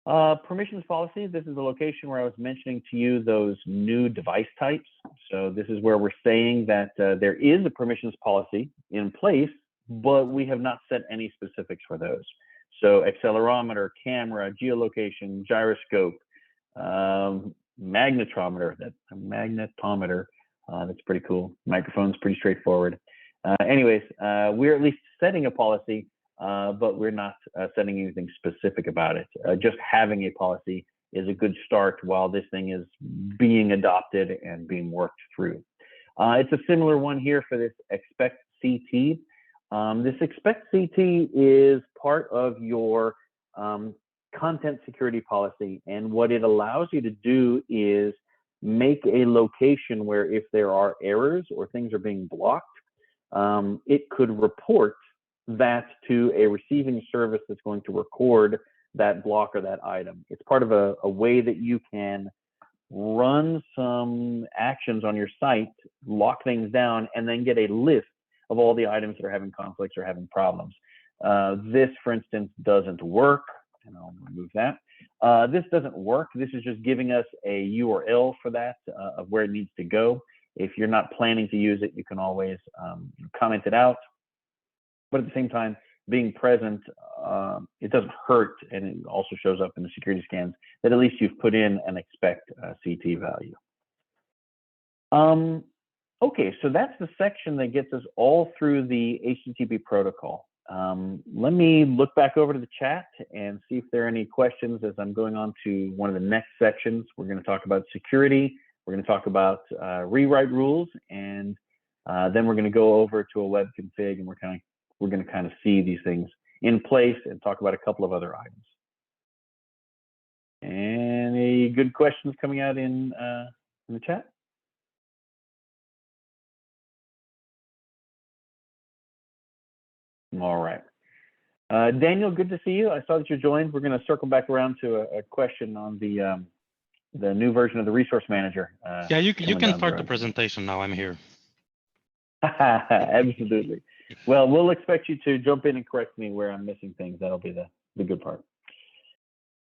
A: Permissions policy, this is the location where I was mentioning to you those new device types. So this is where we're saying that there is a permissions policy in place, but we have not set any specifics for those. So accelerometer, camera, geolocation, gyroscope, magnetometer, that's pretty cool. Microphone's pretty straightforward. Anyways, we're at least setting a policy, but we're not setting anything specific about it. Just having a policy is a good start while this thing is being adopted and being worked through. It's a similar one here for this expect CT. This expect CT is part of your content security policy, and what it allows you to do is make a location where if there are errors or things are being blocked, it could report that to a receiving service that's going to record that block or that item. It's part of a way that you can run some actions on your site, lock things down, and then get a list of all the items that are having conflicts or having problems. This, for instance, doesn't work, and I'll remove that. This doesn't work. This is just giving us a URL for that, of where it needs to go. If you're not planning to use it, you can always comment it out. But at the same time, being present, it doesn't hurt, and it also shows up in the security scans that at least you've put in an expect CT value. Okay, so that's the section that gets us all through the HTTP protocol. Let me look back over to the chat and see if there are any questions as I'm going on to one of the next sections. We're going to talk about security. We're going to talk about rewrite rules, and then we're going to go over to a web config, and we're going to kind of see these things in place and talk about a couple of other items. Any good questions coming out in the chat? All right. Daniel, good to see you. I saw that you joined. We're going to circle back around to a question on the new version of the resource manager.
C: Yeah, you can start the presentation now. I'm here.
A: Absolutely. Well, we'll expect you to jump in and correct me where I'm missing things. That'll be the good part.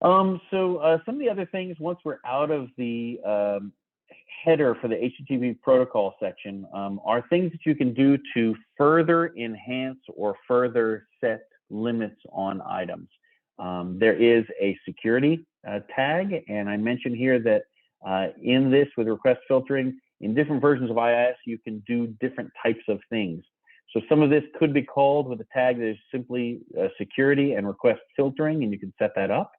A: So some of the other things, once we're out of the header for the HTTP protocol section, are things that you can do to further enhance or further set limits on items. There is a security tag, and I mentioned here that in this with request filtering, in different versions of IIS, you can do different types of things. So some of this could be called with a tag that is simply security and request filtering, and you can set that up.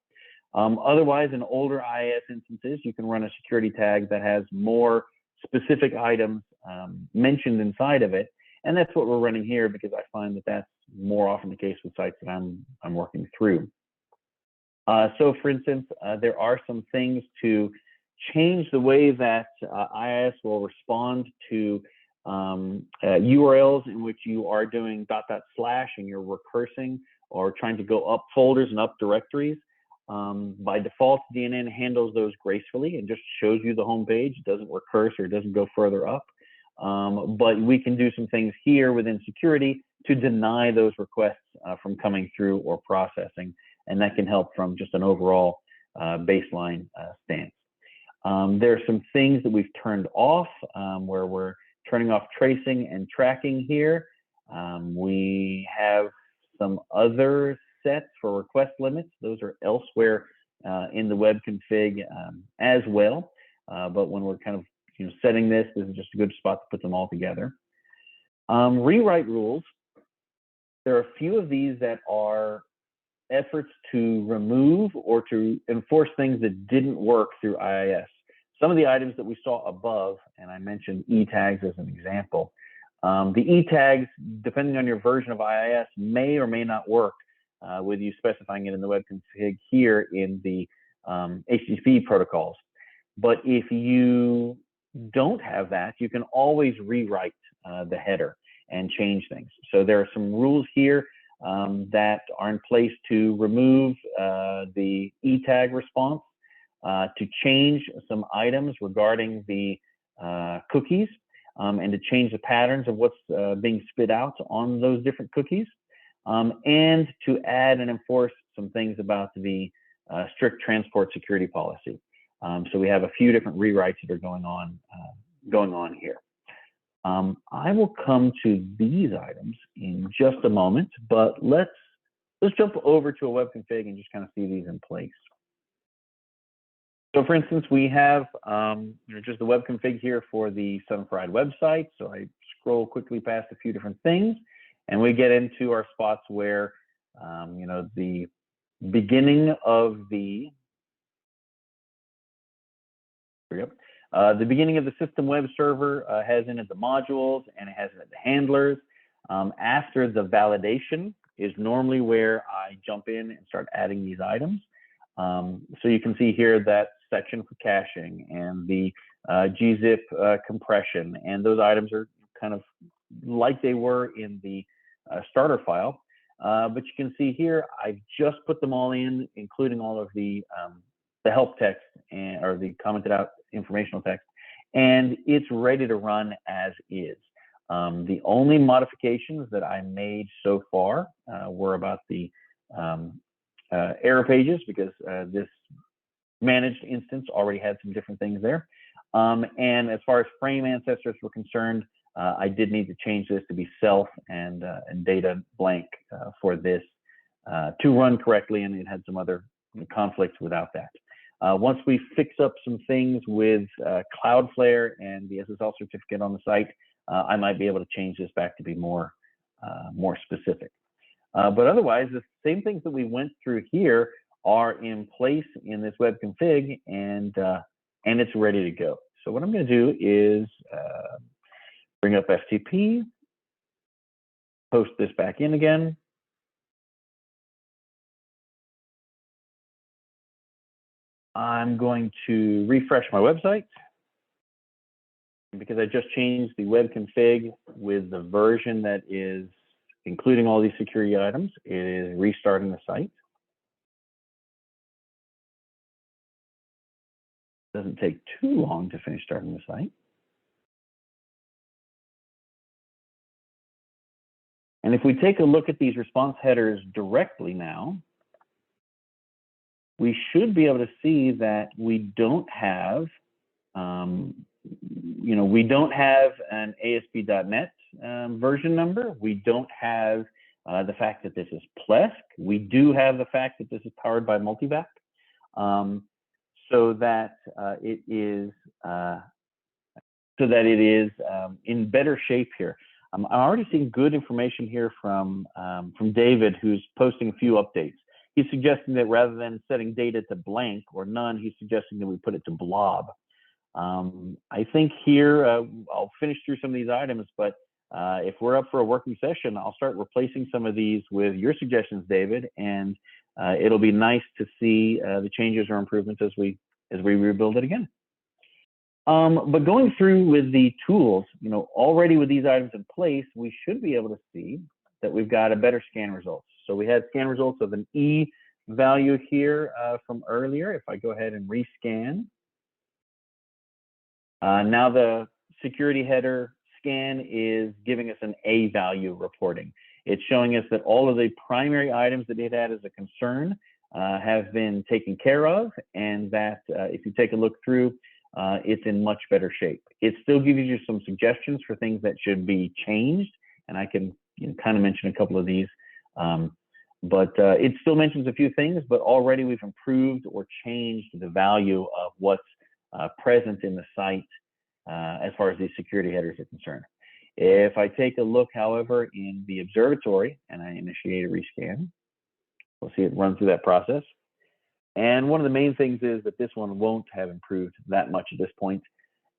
A: Otherwise, in older IIS instances, you can run a security tag that has more specific items mentioned inside of it. And that's what we're running here, because I find that that's more often the case with sites that I'm working through. So for instance, there are some things to change the way that IIS will respond to URLs in which you are doing .. and you're recursing or trying to go up folders and up directories. By default, DNN handles those gracefully and just shows you the home page. It doesn't recurse or it doesn't go further up. But we can do some things here within security to deny those requests from coming through or processing, and that can help from just an overall baseline stance. There are some things that we've turned off where we're turning off tracing and tracking here. We have some other sets for request limits. Those are elsewhere in the web config as well. But when we're kind of setting this is just a good spot to put them all together. Rewrite rules. There are a few of these that are efforts to remove or to enforce things that didn't work through IIS. Some of the items that we saw above, and I mentioned e-tags as an example, the e-tags, depending on your version of IIS, may or may not work with you specifying it in the web config here in the HTTP protocols. But if you don't have that, you can always rewrite the header and change things. So there are some rules here that are in place to remove the e-tag response, to change some items regarding the cookies, and to change the patterns of what's being spit out on those different cookies, and to add and enforce some things about the strict transport security policy. So we have a few different rewrites that are going on here. I will come to these items in just a moment, but let's jump over to a web config and just kind of see these in place. So for instance, we have just the web config here for the Southern Fried website. So I scroll quickly past a few different things, and we get into our spots where the beginning of the the beginning of the system web server has in it the modules, and it has in it the handlers. After the validation is normally where I jump in and start adding these items. So you can see here that section for caching and the gzip compression, and those items are kind of like they were in the starter file. But you can see here, I've just put them all in, including all of the help text or the commented out informational text, and it's ready to run as is. The only modifications that I made so far were about the error pages, because this managed instance already had some different things there. And as far as frame ancestors were concerned, I did need to change this to be self and data blank for this to run correctly, and it had some other conflicts without that. Once we fix up some things with Cloudflare and the SSL certificate on the site, I might be able to change this back to be more specific. But otherwise, the same things that we went through here are in place in this web config, and it's ready to go. So what I'm going to do is bring up FTP, post this back in again. I'm going to refresh my website. Because I just changed the web config with the version that is including all these security items, it is restarting the site. Doesn't take too long to finish starting the site. And if we take a look at these response headers directly now, we should be able to see that we don't have, we don't have an ASP.NET version number. We don't have the fact that this is Plesk. We do have the fact that this is powered by Multivac, so that it is in better shape here. I'm already seeing good information here from David, who's posting a few updates. He's suggesting that rather than setting data to blank or none, he's suggesting that we put it to blob. I think here, I'll finish through some of these items, but if we're up for a working session, I'll start replacing some of these with your suggestions, David, and it'll be nice to see the changes or improvements as we rebuild it again. But going through with the tools, already with these items in place, we should be able to see that we've got a better scan results. So we had scan results of an E value here from earlier. If I go ahead and rescan, now the security header scan is giving us an A value reporting. It's showing us that all of the primary items that it had as a concern have been taken care of, and that if you take a look through, it's in much better shape. It still gives you some suggestions for things that should be changed, and I can kind of mention a couple of these. But it still mentions a few things, but already we've improved or changed the value of what's present in the site as far as these security headers are concerned. If I take a look, however, in the observatory and I initiate a rescan, we'll see it run through that process. And one of the main things is that this one won't have improved that much at this point.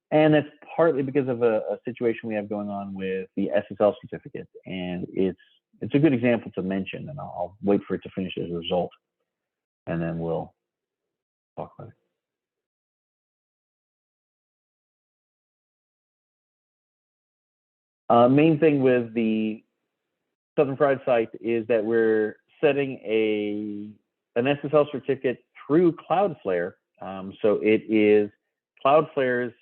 A: And that's partly because of a situation we have going on with the SSL certificate. And it's a good example to mention, and I'll wait for it to finish as a result, and then we'll talk about it. Main thing with the Southern Fried site is that we're setting an SSL certificate through Cloudflare. So it is Cloudflare's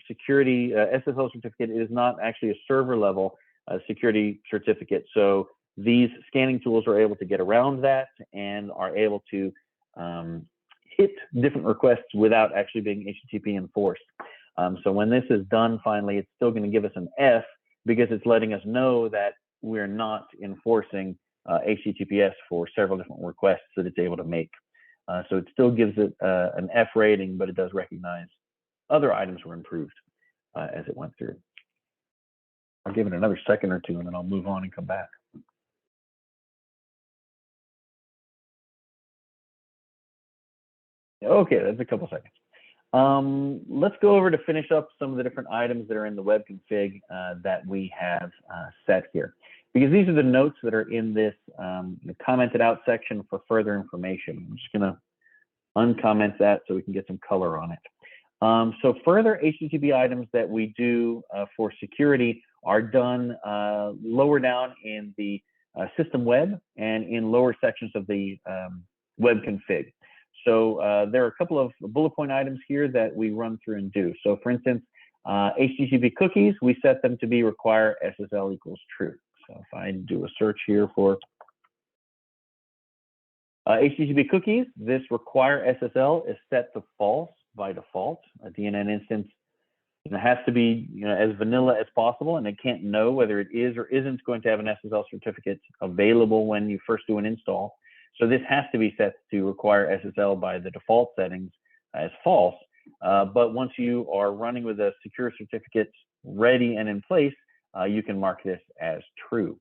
A: security SSL certificate. It is not actually a server level security certificate. So these scanning tools are able to get around that and are able to hit different requests without actually being HTTP enforced. So when this is done finally, it's still going to give us an F, because it's letting us know that we're not enforcing HTTPS for several different requests that it's able to make. So it still gives it an F rating, but it does recognize other items were improved as it went through. I'll give it another second or two, and then I'll move on and come back. Okay, that's a couple seconds. Let's go over to finish up some of the different items that are in the web config that we have set here, because these are the notes that are in this commented out section for further information. I'm just going to uncomment that so we can get some color on it. So further HTTP items that we do for security are done lower down in the system web and in lower sections of the web config. So there are a couple of bullet point items here that we run through and do. So for instance, HTTP cookies, we set them to be require SSL equals true. So if I do a search here for HTTP cookies, this require SSL is set to false by default. A DNN instance has to be as vanilla as possible, and it can't know whether it is or isn't going to have an SSL certificate available when you first do an install. So this has to be set to require SSL by the default settings as false. But once you are running with a secure certificate ready and in place, you can mark this as true.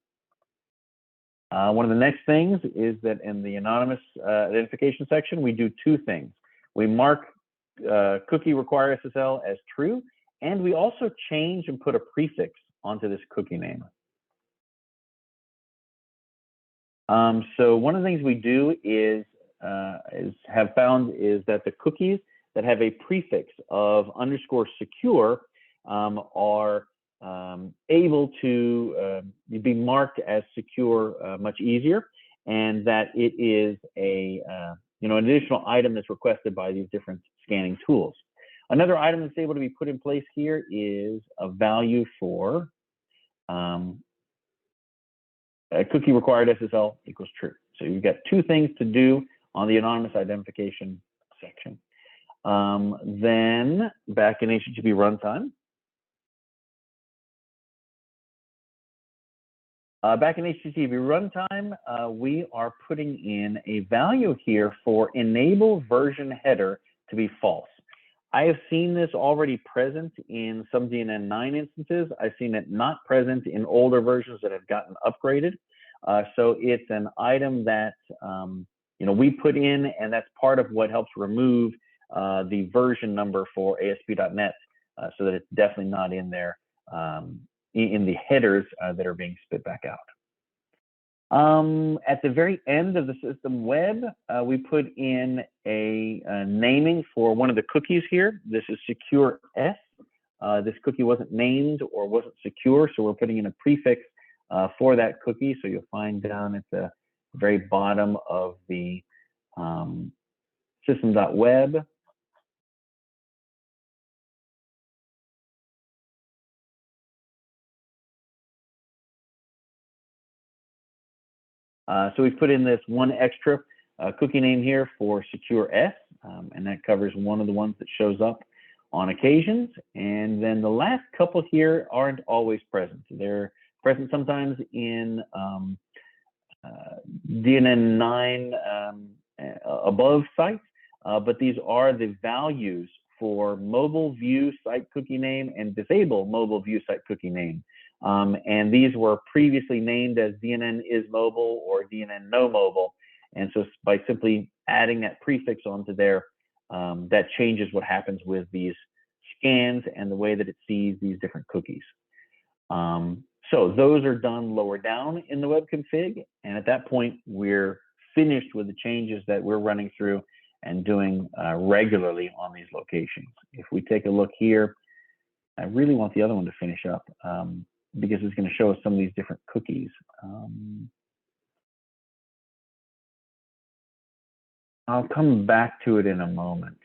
A: One of the next things is that in the anonymous identification section, we do two things. We mark cookie require SSL as true, and we also change and put a prefix onto this cookie name. So one of the things we do is have found is that the cookies that have a prefix of _secure are able to be marked as secure much easier, and that it is an additional item that's requested by these different scanning tools. Another item that's able to be put in place here is a value for a cookie required SSL equals true. So you've got two things to do on the anonymous identification section. Then back in HTTP runtime, we are putting in a value here for enable version header to be false. I have seen this already present in some DNN 9 instances. I've seen it not present in older versions that have gotten upgraded. So it's an item that we put in, and that's part of what helps remove the version number for ASP.NET, so that it's definitely not in there in the headers that are being spit back out. At the very end of the system web, we put in a naming for one of the cookies here. This is secure S. This cookie wasn't named or wasn't secure, so we're putting in a prefix for that cookie. So you'll find down at the very bottom of the system.web. So we've put in this one extra cookie name here for secure S, and that covers one of the ones that shows up on occasions. And then the last couple here aren't always present. They're present sometimes in DNN 9 above sites, but these are the values for mobile view site cookie name and disable mobile view site cookie name. And these were previously named as DNN is mobile or DNN no mobile. And so by simply adding that prefix onto there, that changes what happens with these scans and the way that it sees these different cookies. So those are done lower down in the web config. And at that point, we're finished with the changes that we're running through and doing regularly on these locations. If we take a look here, I really want the other one to finish up. Because it's going to show us some of these different cookies. I'll come back to it in a moment,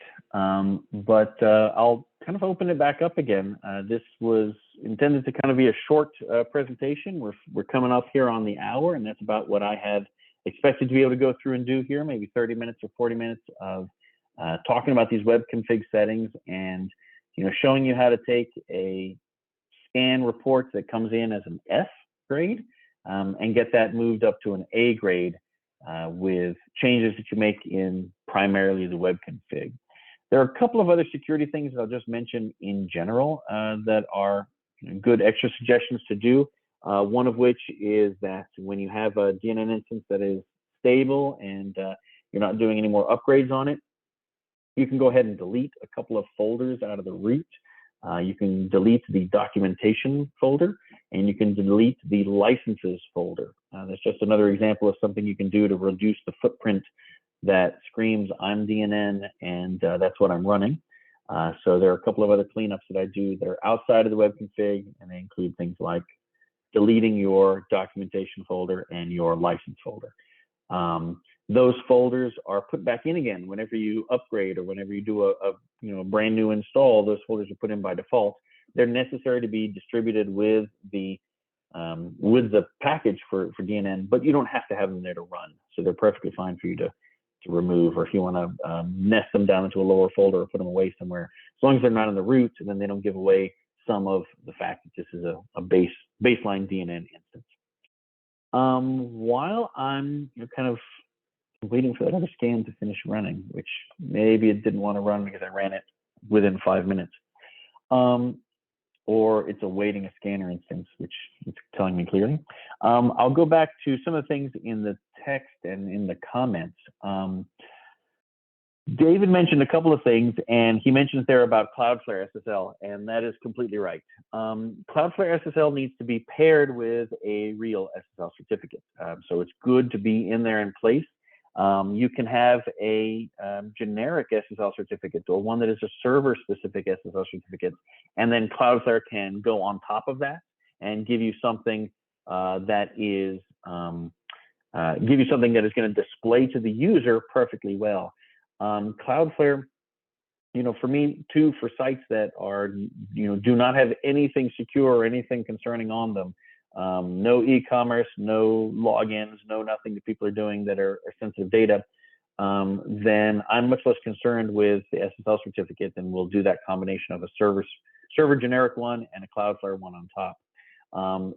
A: but I'll kind of open it back up again. This was intended to kind of be a short presentation. We're coming up here on the hour, and that's about what I had expected to be able to go through and do here, maybe 30 minutes or 40 minutes of talking about these web config settings and showing you how to take a scan report that comes in as an F grade and get that moved up to an A grade with changes that you make in primarily the web config. There are a couple of other security things that I'll just mention in general that are good extra suggestions to do. One of which is that when you have a DNN instance that is stable and you're not doing any more upgrades on it, you can go ahead and delete a couple of folders out of the root. You can delete the documentation folder, and you can delete the licenses folder. That's just another example of something you can do to reduce the footprint that screams I'm DNN and that's what I'm running. So there are a couple of other cleanups that I do that are outside of the web config, and they include things like deleting your documentation folder and your license folder. Those folders are put back in again whenever you upgrade or whenever you do a brand new install. Those folders are put in by default. They're necessary to be distributed with the package for DNN, but you don't have to have them there to run. So they're perfectly fine for you to to remove, or if you want to nest them down into a lower folder or put them away somewhere, as long as they're not in the root, and then they don't give away some of the fact that this is a baseline DNN instance. While I'm kind of waiting for that other scan to finish running, which maybe it didn't want to run because I ran it within 5 minutes, or it's awaiting a scanner instance, which is telling me clearly. I'll go back to some of the things in the text and in the comments. David mentioned a couple of things, and he mentions there about Cloudflare SSL, and that is completely right. Cloudflare SSL needs to be paired with a real SSL certificate. So it's good to be in there in place. You can have a generic SSL certificate, or one that is a server-specific SSL certificate, and then Cloudflare can go on top of that and give you something that is going to display to the user perfectly well. Cloudflare, for me too, for sites that are, do not have anything secure or anything concerning on them, no e-commerce, no logins, no nothing that people are doing that are sensitive data, then I'm much less concerned with the SSL certificate, and we'll do that combination of a server generic one and a Cloudflare one on top.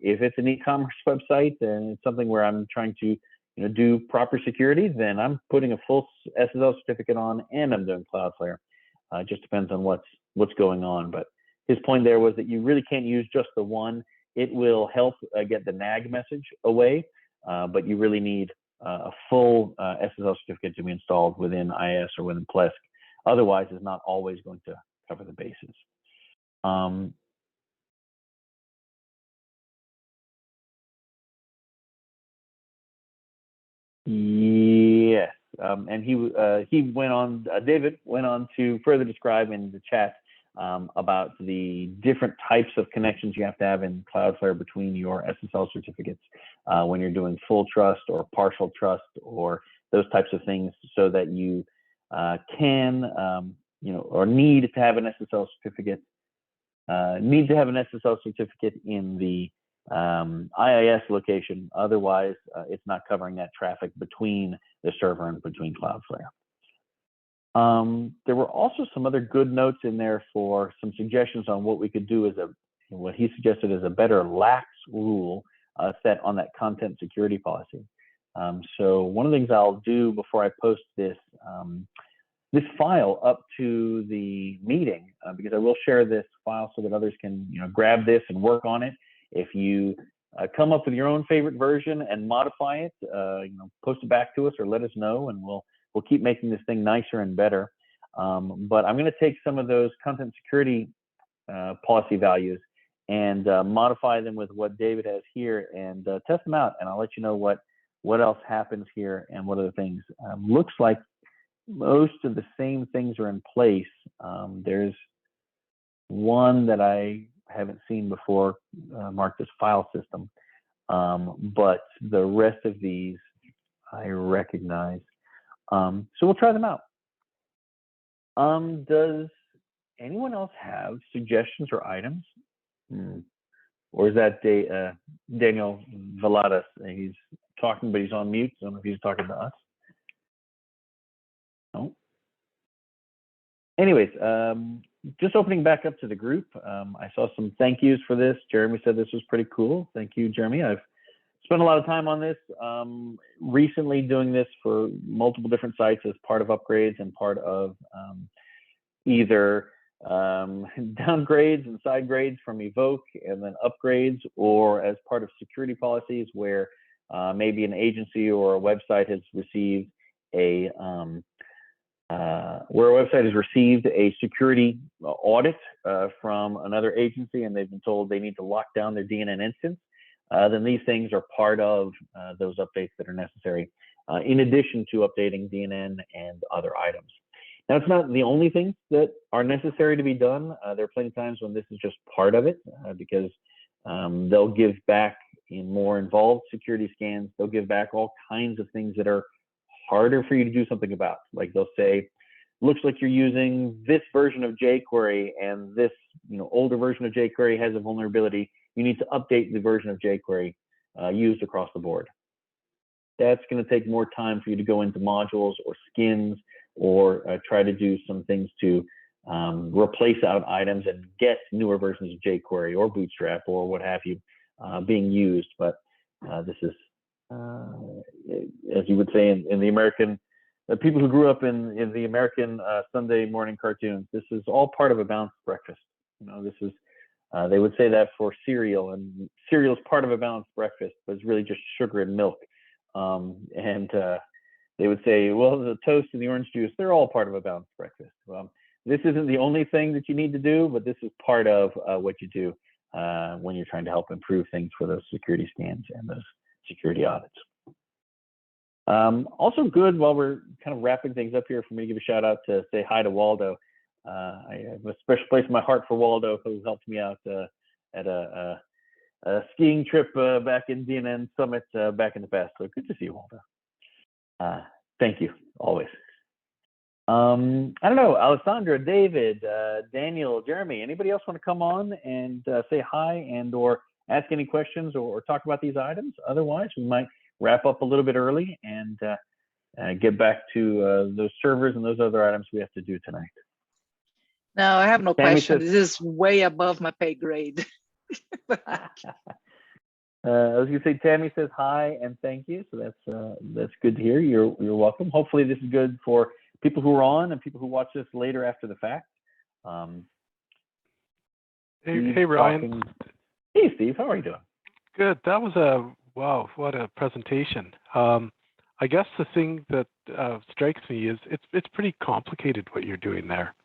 A: If it's an e-commerce website and it's something where I'm trying to do proper security, then I'm putting a full SSL certificate on, and I'm doing Cloudflare. It just depends on what's going on. But his point there was that you really can't use just the one. It will help get the nag message away, but you really need a full SSL certificate to be installed within IIS or within Plesk. Otherwise, it's not always going to cover the bases. Yes, and he went on. David went on to further describe in the chat about the different types of connections you have to have in Cloudflare between your SSL certificates when you're doing full trust or partial trust or those types of things, so that you can, or need to have an SSL certificate. Need to have an SSL certificate in the IIS location. Otherwise, it's not covering that traffic between the server and between Cloudflare. There were also some other good notes in there for some suggestions on what we could do as what he suggested as a better lax rule set on that content security policy. So one of the things I'll do before I post this file up to the meeting, because I will share this file so that others can grab this and work on it. If you come up with your own favorite version and modify it, post it back to us or let us know, and we'll keep making this thing nicer and better. But I'm going to take some of those content security policy values and modify them with what David has here and test them out, and I'll let you know what else happens here and what other things. Looks like most of the same things are in place. There's one that I haven't seen before, marked as file system, but the rest of these I recognize. So we'll try them out. Does anyone else have suggestions or items? Or is that Daniel Valadas? He's talking, but he's on mute. I don't know if he's talking to us. No. Anyways, just opening back up to the group, I saw some thank yous for this. Jeremy said this was pretty cool. Thank you, Jeremy. I've spent a lot of time on this, recently doing this for multiple different sites as part of upgrades and part of either downgrades and side grades from Evoke and then upgrades, or as part of security policies where maybe an agency or a website has received a security audit from another agency, and they've been told they need to lock down their DNN instance. Then these things are part of those updates that are necessary, in addition to updating DNN and other items. Now, it's not the only things that are necessary to be done. There are plenty of times when this is just part of it, because they'll give back in more involved security scans. They'll give back all kinds of things that are harder for you to do something about. Like they'll say, looks like you're using this version of jQuery, and this older version of jQuery has a vulnerability. You need to update the version of jQuery used across the board. that's going to take more time for you to go into modules or skins or try to do some things to replace out items and get newer versions of jQuery or Bootstrap or what have you being used. But this is, as you would say in the American, people who grew up in the American Sunday morning cartoons, this is all part of a balanced breakfast. You know, this is, they would say that for cereal, and cereal is part of a balanced breakfast, but it's really just sugar and milk. They would say, well, the toast and the orange juice, they're all part of a balanced breakfast. This isn't the only thing that you need to do, but this is part of what you do when you're trying to help improve things for those security scans and those security audits. Also good, while we're kind of wrapping things up here, for me to give a shout out to say hi to Waldo. I have a special place in my heart for Waldo, who helped me out at a skiing trip back in DNN Summit back in the past. So good to see you, Waldo. Thank you, always. I don't know, Alessandra, David, Daniel, Jeremy, anybody else want to come on and say hi and or ask any questions or talk about these items? Otherwise, we might wrap up a little bit early and get back to those servers and those other items we have to do tonight.
B: No, I have no
A: Tammy
B: question.
A: says,
B: This is way above my pay grade.
A: I was gonna say, Tammy says hi and thank you. So that's good to hear. You're welcome. Hopefully this is good for people who are on and people who watch this later after the fact.
D: Hey Ryan.
A: Hey Steve, how are you doing?
D: Good. That was wow, what a presentation. I guess the thing that strikes me is it's pretty complicated what you're doing there.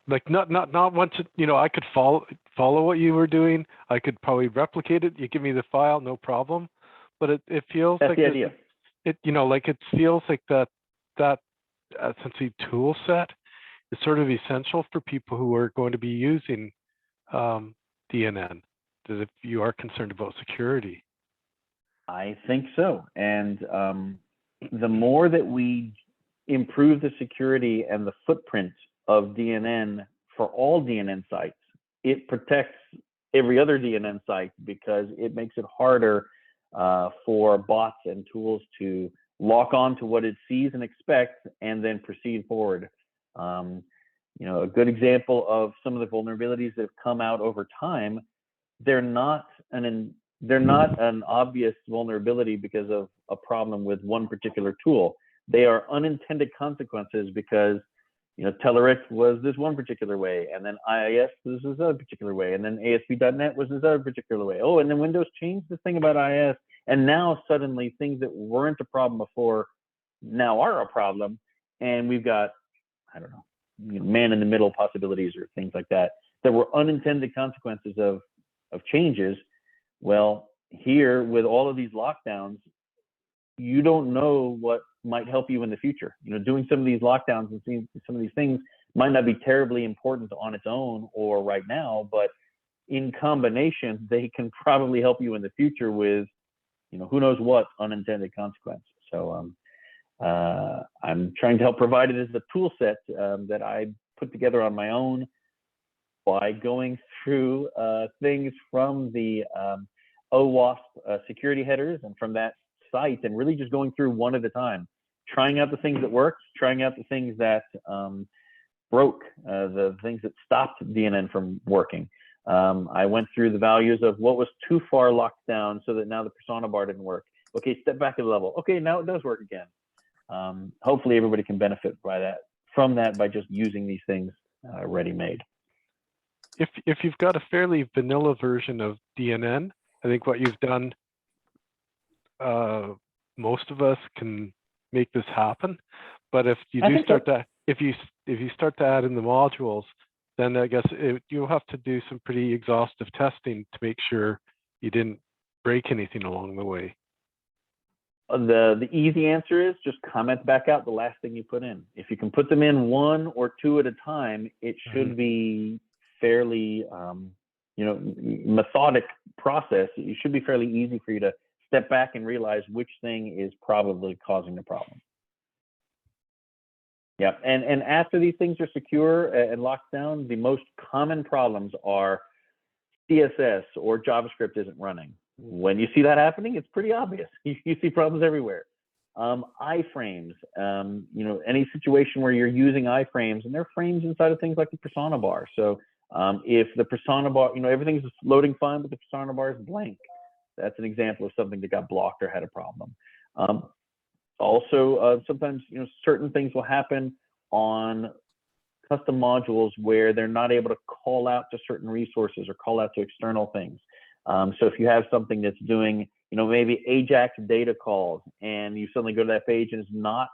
D: Like not once, you know, I could follow what you were doing. I could probably replicate it. You give me the file, no problem. But it feels
A: That's
D: like
A: the idea.
D: It you know, like it feels like that essentially tool set is sort of essential for people who are going to be using DNN, that if you are concerned about security.
A: I think so. And the more that we improve the security and the footprint of DNN for all DNN sites, it protects every other DNN site, because it makes it harder for bots and tools to lock on to what it sees and expects and then proceed forward. You know, a good example of some of the vulnerabilities that have come out over time, they're not an obvious vulnerability because of a problem with one particular tool. They are unintended consequences because, you know, Telerik was this one particular way, and then IIS was this other particular way, and then ASP.NET was this other particular way. Oh, and then Windows changed this thing about IIS, and now suddenly things that weren't a problem before now are a problem, and we've got, I don't know, man in the middle possibilities or things like that that were unintended consequences of changes. Well, here with all of these lockdowns, you don't know what might help you in the future. You know, doing some of these lockdowns and seeing some of these things might not be terribly important on its own or right now, but in combination, they can probably help you in the future with, you know, who knows what unintended consequences. So I'm trying to help provide it as a tool set that I put together on my own by going through things from the OWASP security headers and from that site, and really just going through one at a time, trying out the things that worked, trying out the things that broke, the things that stopped DNN from working. I went through the values of what was too far locked down so that now the persona bar didn't work. Okay, step back a level. Okay, now it does work again. Hopefully everybody can benefit from that by just using these things ready-made.
D: If you've got a fairly vanilla version of DNN, I think what you've done, most of us can make this happen. But if you do start to, if you start to add in the modules, then I guess you'll have to do some pretty exhaustive testing to make sure you didn't break anything along the way.
A: The easy answer is just comment back out the last thing you put in. If you can put them in one or two at a time, it should be fairly, you know, methodic process. It should be fairly easy for you to step back and realize which thing is probably causing the problem. Yeah, and after these things are secure and locked down, the most common problems are CSS or JavaScript isn't running, when you see that happening, it's pretty obvious. You see problems everywhere. Iframes, any situation where you're using iframes, and they're frames inside of things like the persona bar. So if the persona bar, everything's loading fine, but the persona bar is blank, that's an example of something that got blocked or had a problem. Also, sometimes certain things will happen on custom modules where they're not able to call out to certain resources or call out to external things. So if you have something that's doing, maybe AJAX data calls, and you suddenly go to that page and it's not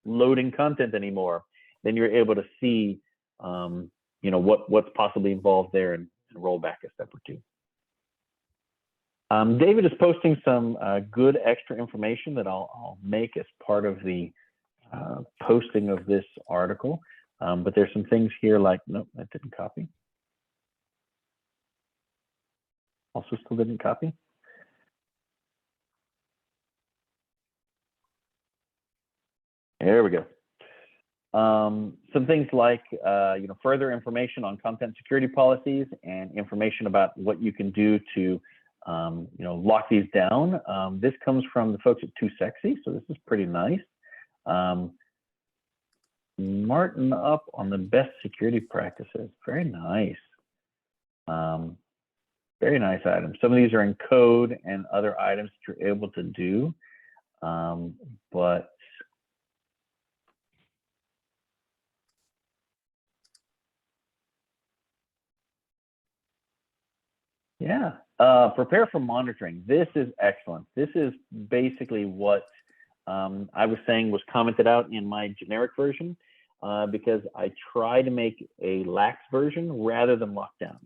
A: loading content anymore, then you're able to see, what's possibly involved there and roll back a step or two. David is posting some good extra information that I'll make as part of the posting of this article. But there's some things here like, nope, that didn't copy. Also still didn't copy. There we go. Some things like, further information on content security policies and information about what you can do to, lock these down. This comes from the folks at Too Sexy, so this is pretty nice. Martin up on the best security practices. Very nice. Very nice items. Some of these are in code and other items that you're able to do, but yeah, prepare for monitoring. This is excellent. This is basically what I was saying was commented out in my generic version, because I try to make a lax version rather than lockdown.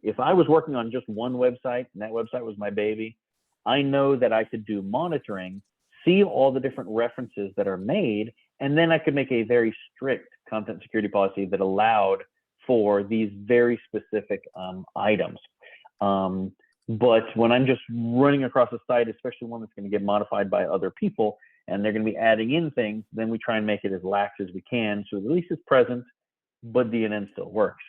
A: If I was working on just one website and that website was my baby, I know that I could do monitoring, see all the different references that are made, and then I could make a very strict content security policy that allowed for these very specific items. But when I'm just running across a site, especially one that's going to get modified by other people, and they're going to be adding in things, then we try and make it as lax as we can, so the release is present, but DNN still works.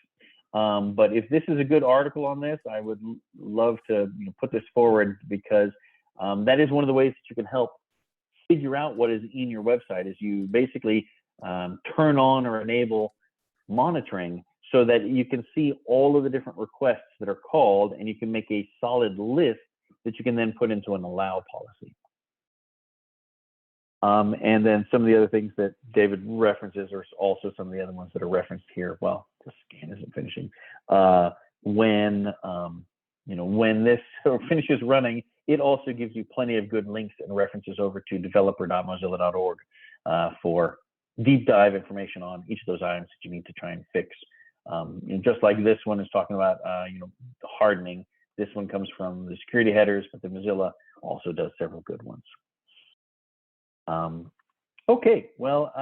A: But if this is a good article on this, I would love to put this forward, because that is one of the ways that you can help figure out what is in your website, is you basically turn on or enable monitoring so that you can see all of the different requests that are called, and you can make a solid list that you can then put into an allow policy. And then some of the other things that David references are also some of the other ones that are referenced here. Well, the scan isn't finishing. When this finishes running, it also gives you plenty of good links and references over to developer.mozilla.org for deep dive information on each of those items that you need to try and fix. Just like this one is talking about, hardening. This one comes from the security headers, but the Mozilla also does several good ones. Okay, well,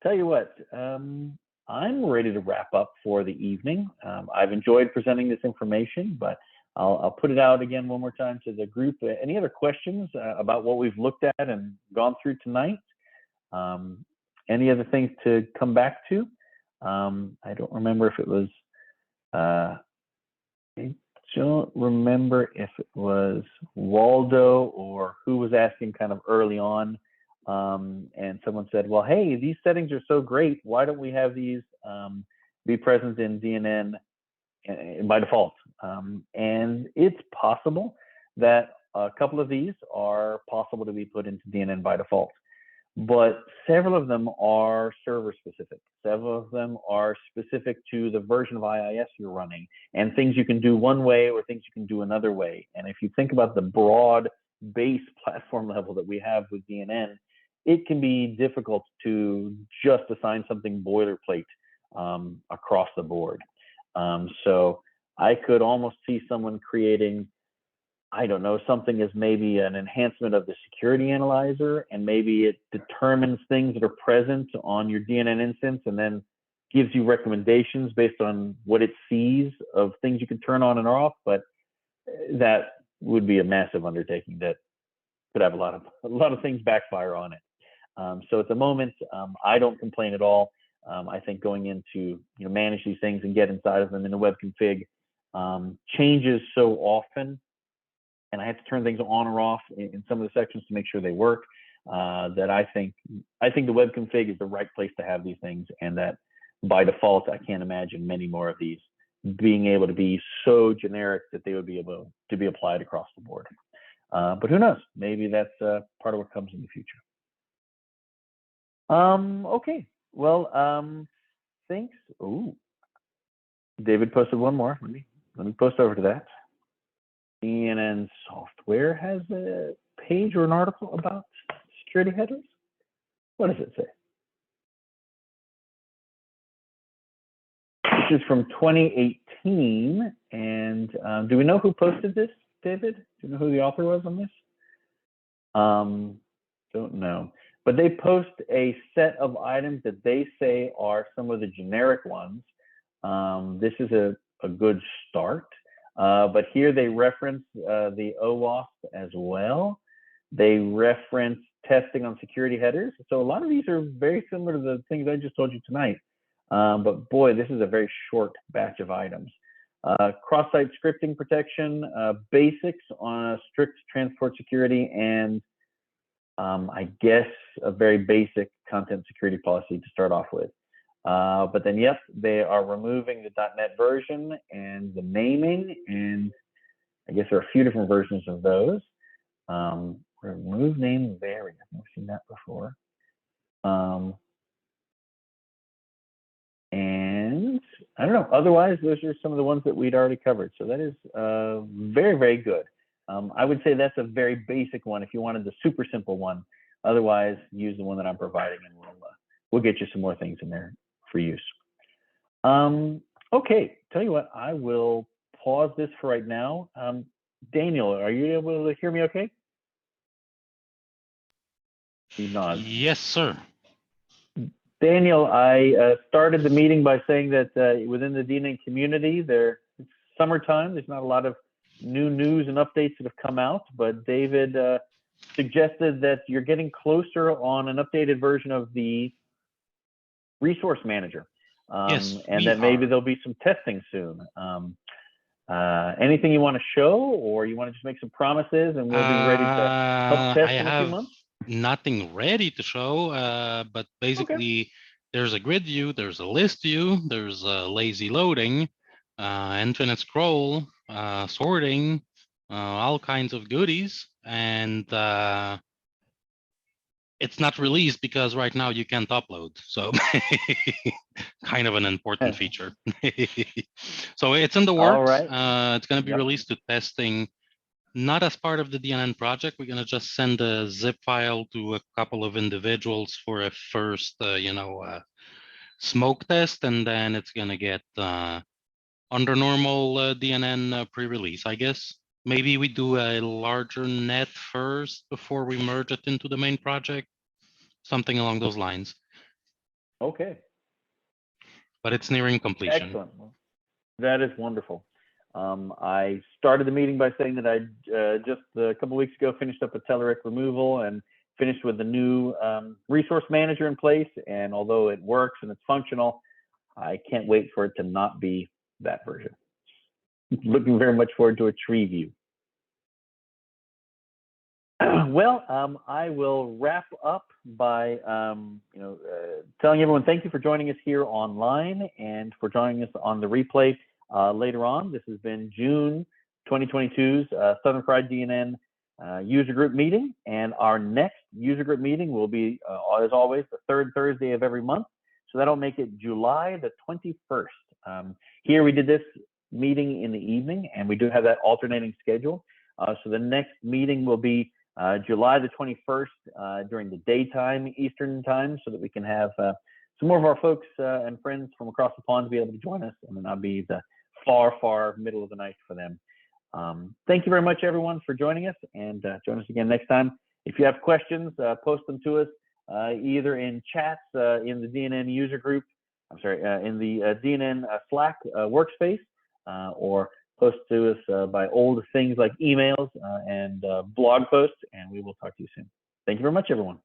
A: tell you what, I'm ready to wrap up for the evening. I've enjoyed presenting this information, but I'll put it out again one more time to the group. Any other questions about what we've looked at and gone through tonight? Any other things to come back to? I don't remember if it was, I don't remember if it was Waldo or who was asking kind of early on. And someone said, well, hey, these settings are so great. Why don't we have these be present in DNN by default? And it's possible that a couple of these are possible to be put into DNN by default, but several of them are server specific. Several of them are specific to the version of IIS you're running, and things you can do one way or things you can do another way. And if you think about the broad base platform level that we have with DNN, it can be difficult to just assign something boilerplate across the board. So I could almost see someone creating, I don't know, something as maybe an enhancement of the security analyzer, and maybe it determines things that are present on your DNN instance and then gives you recommendations based on what it sees of things you can turn on and off. But that would be a massive undertaking that could have a lot of things backfire on it. So at the moment, I don't complain at all. I think going into manage these things and get inside of them in the web config changes so often and I have to turn things on or off in some of the sections to make sure they work, that I think the web config is the right place to have these things, and that by default, I can't imagine many more of these being able to be so generic that they would be able to be applied across the board. But who knows? Maybe that's part of what comes in the future. Okay. Well, thanks. Oh, David posted one more. Let me post over to that. DNN software has a page or an article about security headers. What does it say? This is from 2018, and do we know who posted this, David? Do you know who the author was on this? Don't know, but they post a set of items that they say are some of the generic ones. This is a good start, but here they reference the OWASP as well. They reference testing on security headers. So a lot of these are very similar to the things I just told you tonight. But boy, this is a very short batch of items. Cross-site scripting protection, basics on strict transport security, and I guess a very basic content security policy to start off with. But then, yes, they are removing the .NET version and the naming, and I guess there are a few different versions of those. Remove name vary. I've never seen that before. And I don't know, otherwise, those are some of the ones that we'd already covered. So that is very, very good. I would say that's a very basic one if you wanted the super simple one. Otherwise, use the one that I'm providing, and we'll get you some more things in there for use. Okay, tell you what, I will pause this for right now. Daniel, are you able to hear me okay? He nods.
C: Yes, sir.
A: Daniel, I started the meeting by saying that within the DNN community, it's summertime. There's not a lot of new news and updates that have come out, but David suggested that you're getting closer on an updated version of the resource manager,
C: Yes,
A: and that maybe there'll be some testing soon. Anything you want to show, or you want to just make some promises, and we'll be ready to help test in a few months?
C: Nothing ready to show, but basically there's a grid view, there's a list view, there's a lazy loading, infinite scroll, sorting, all kinds of goodies, and it's not released because right now you can't upload, so kind of an important feature. So it's in the works.
A: All right.
C: It's going to be released to testing. Not as part of the DNN project. We're going to just send a zip file to a couple of individuals for a first, smoke test, and then it's going to get under normal DNN pre-release, I guess. Maybe we do a larger net first before we merge it into the main project, something along those lines.
A: Okay.
C: But it's nearing completion.
A: Excellent. That is wonderful. I started the meeting by saying that I just a couple of weeks ago finished up a Telerik removal and finished with the new resource manager in place. And although it works and it's functional, I can't wait for it to not be that version. Looking very much forward to a tree view. Well, I will wrap up by telling everyone thank you for joining us here online and for joining us on the replay. Later on, this has been June 2022's Southern Fried DNN user group meeting, and our next user group meeting will be, as always, the third Thursday of every month. So that'll make it July the 21st. Here we did this meeting in the evening, and we do have that alternating schedule. So the next meeting will be July the 21st during the daytime Eastern time, so that we can have some more of our folks and friends from across the pond be able to join us, and then I'll be the far middle of the night for them. Thank you very much, everyone, for joining us, and join us again next time. If you have questions, post them to us either in chats in the DNN user group, in the DNN Slack workspace, or post to us by old things like emails and blog posts, and we will talk to you soon. Thank you very much, everyone.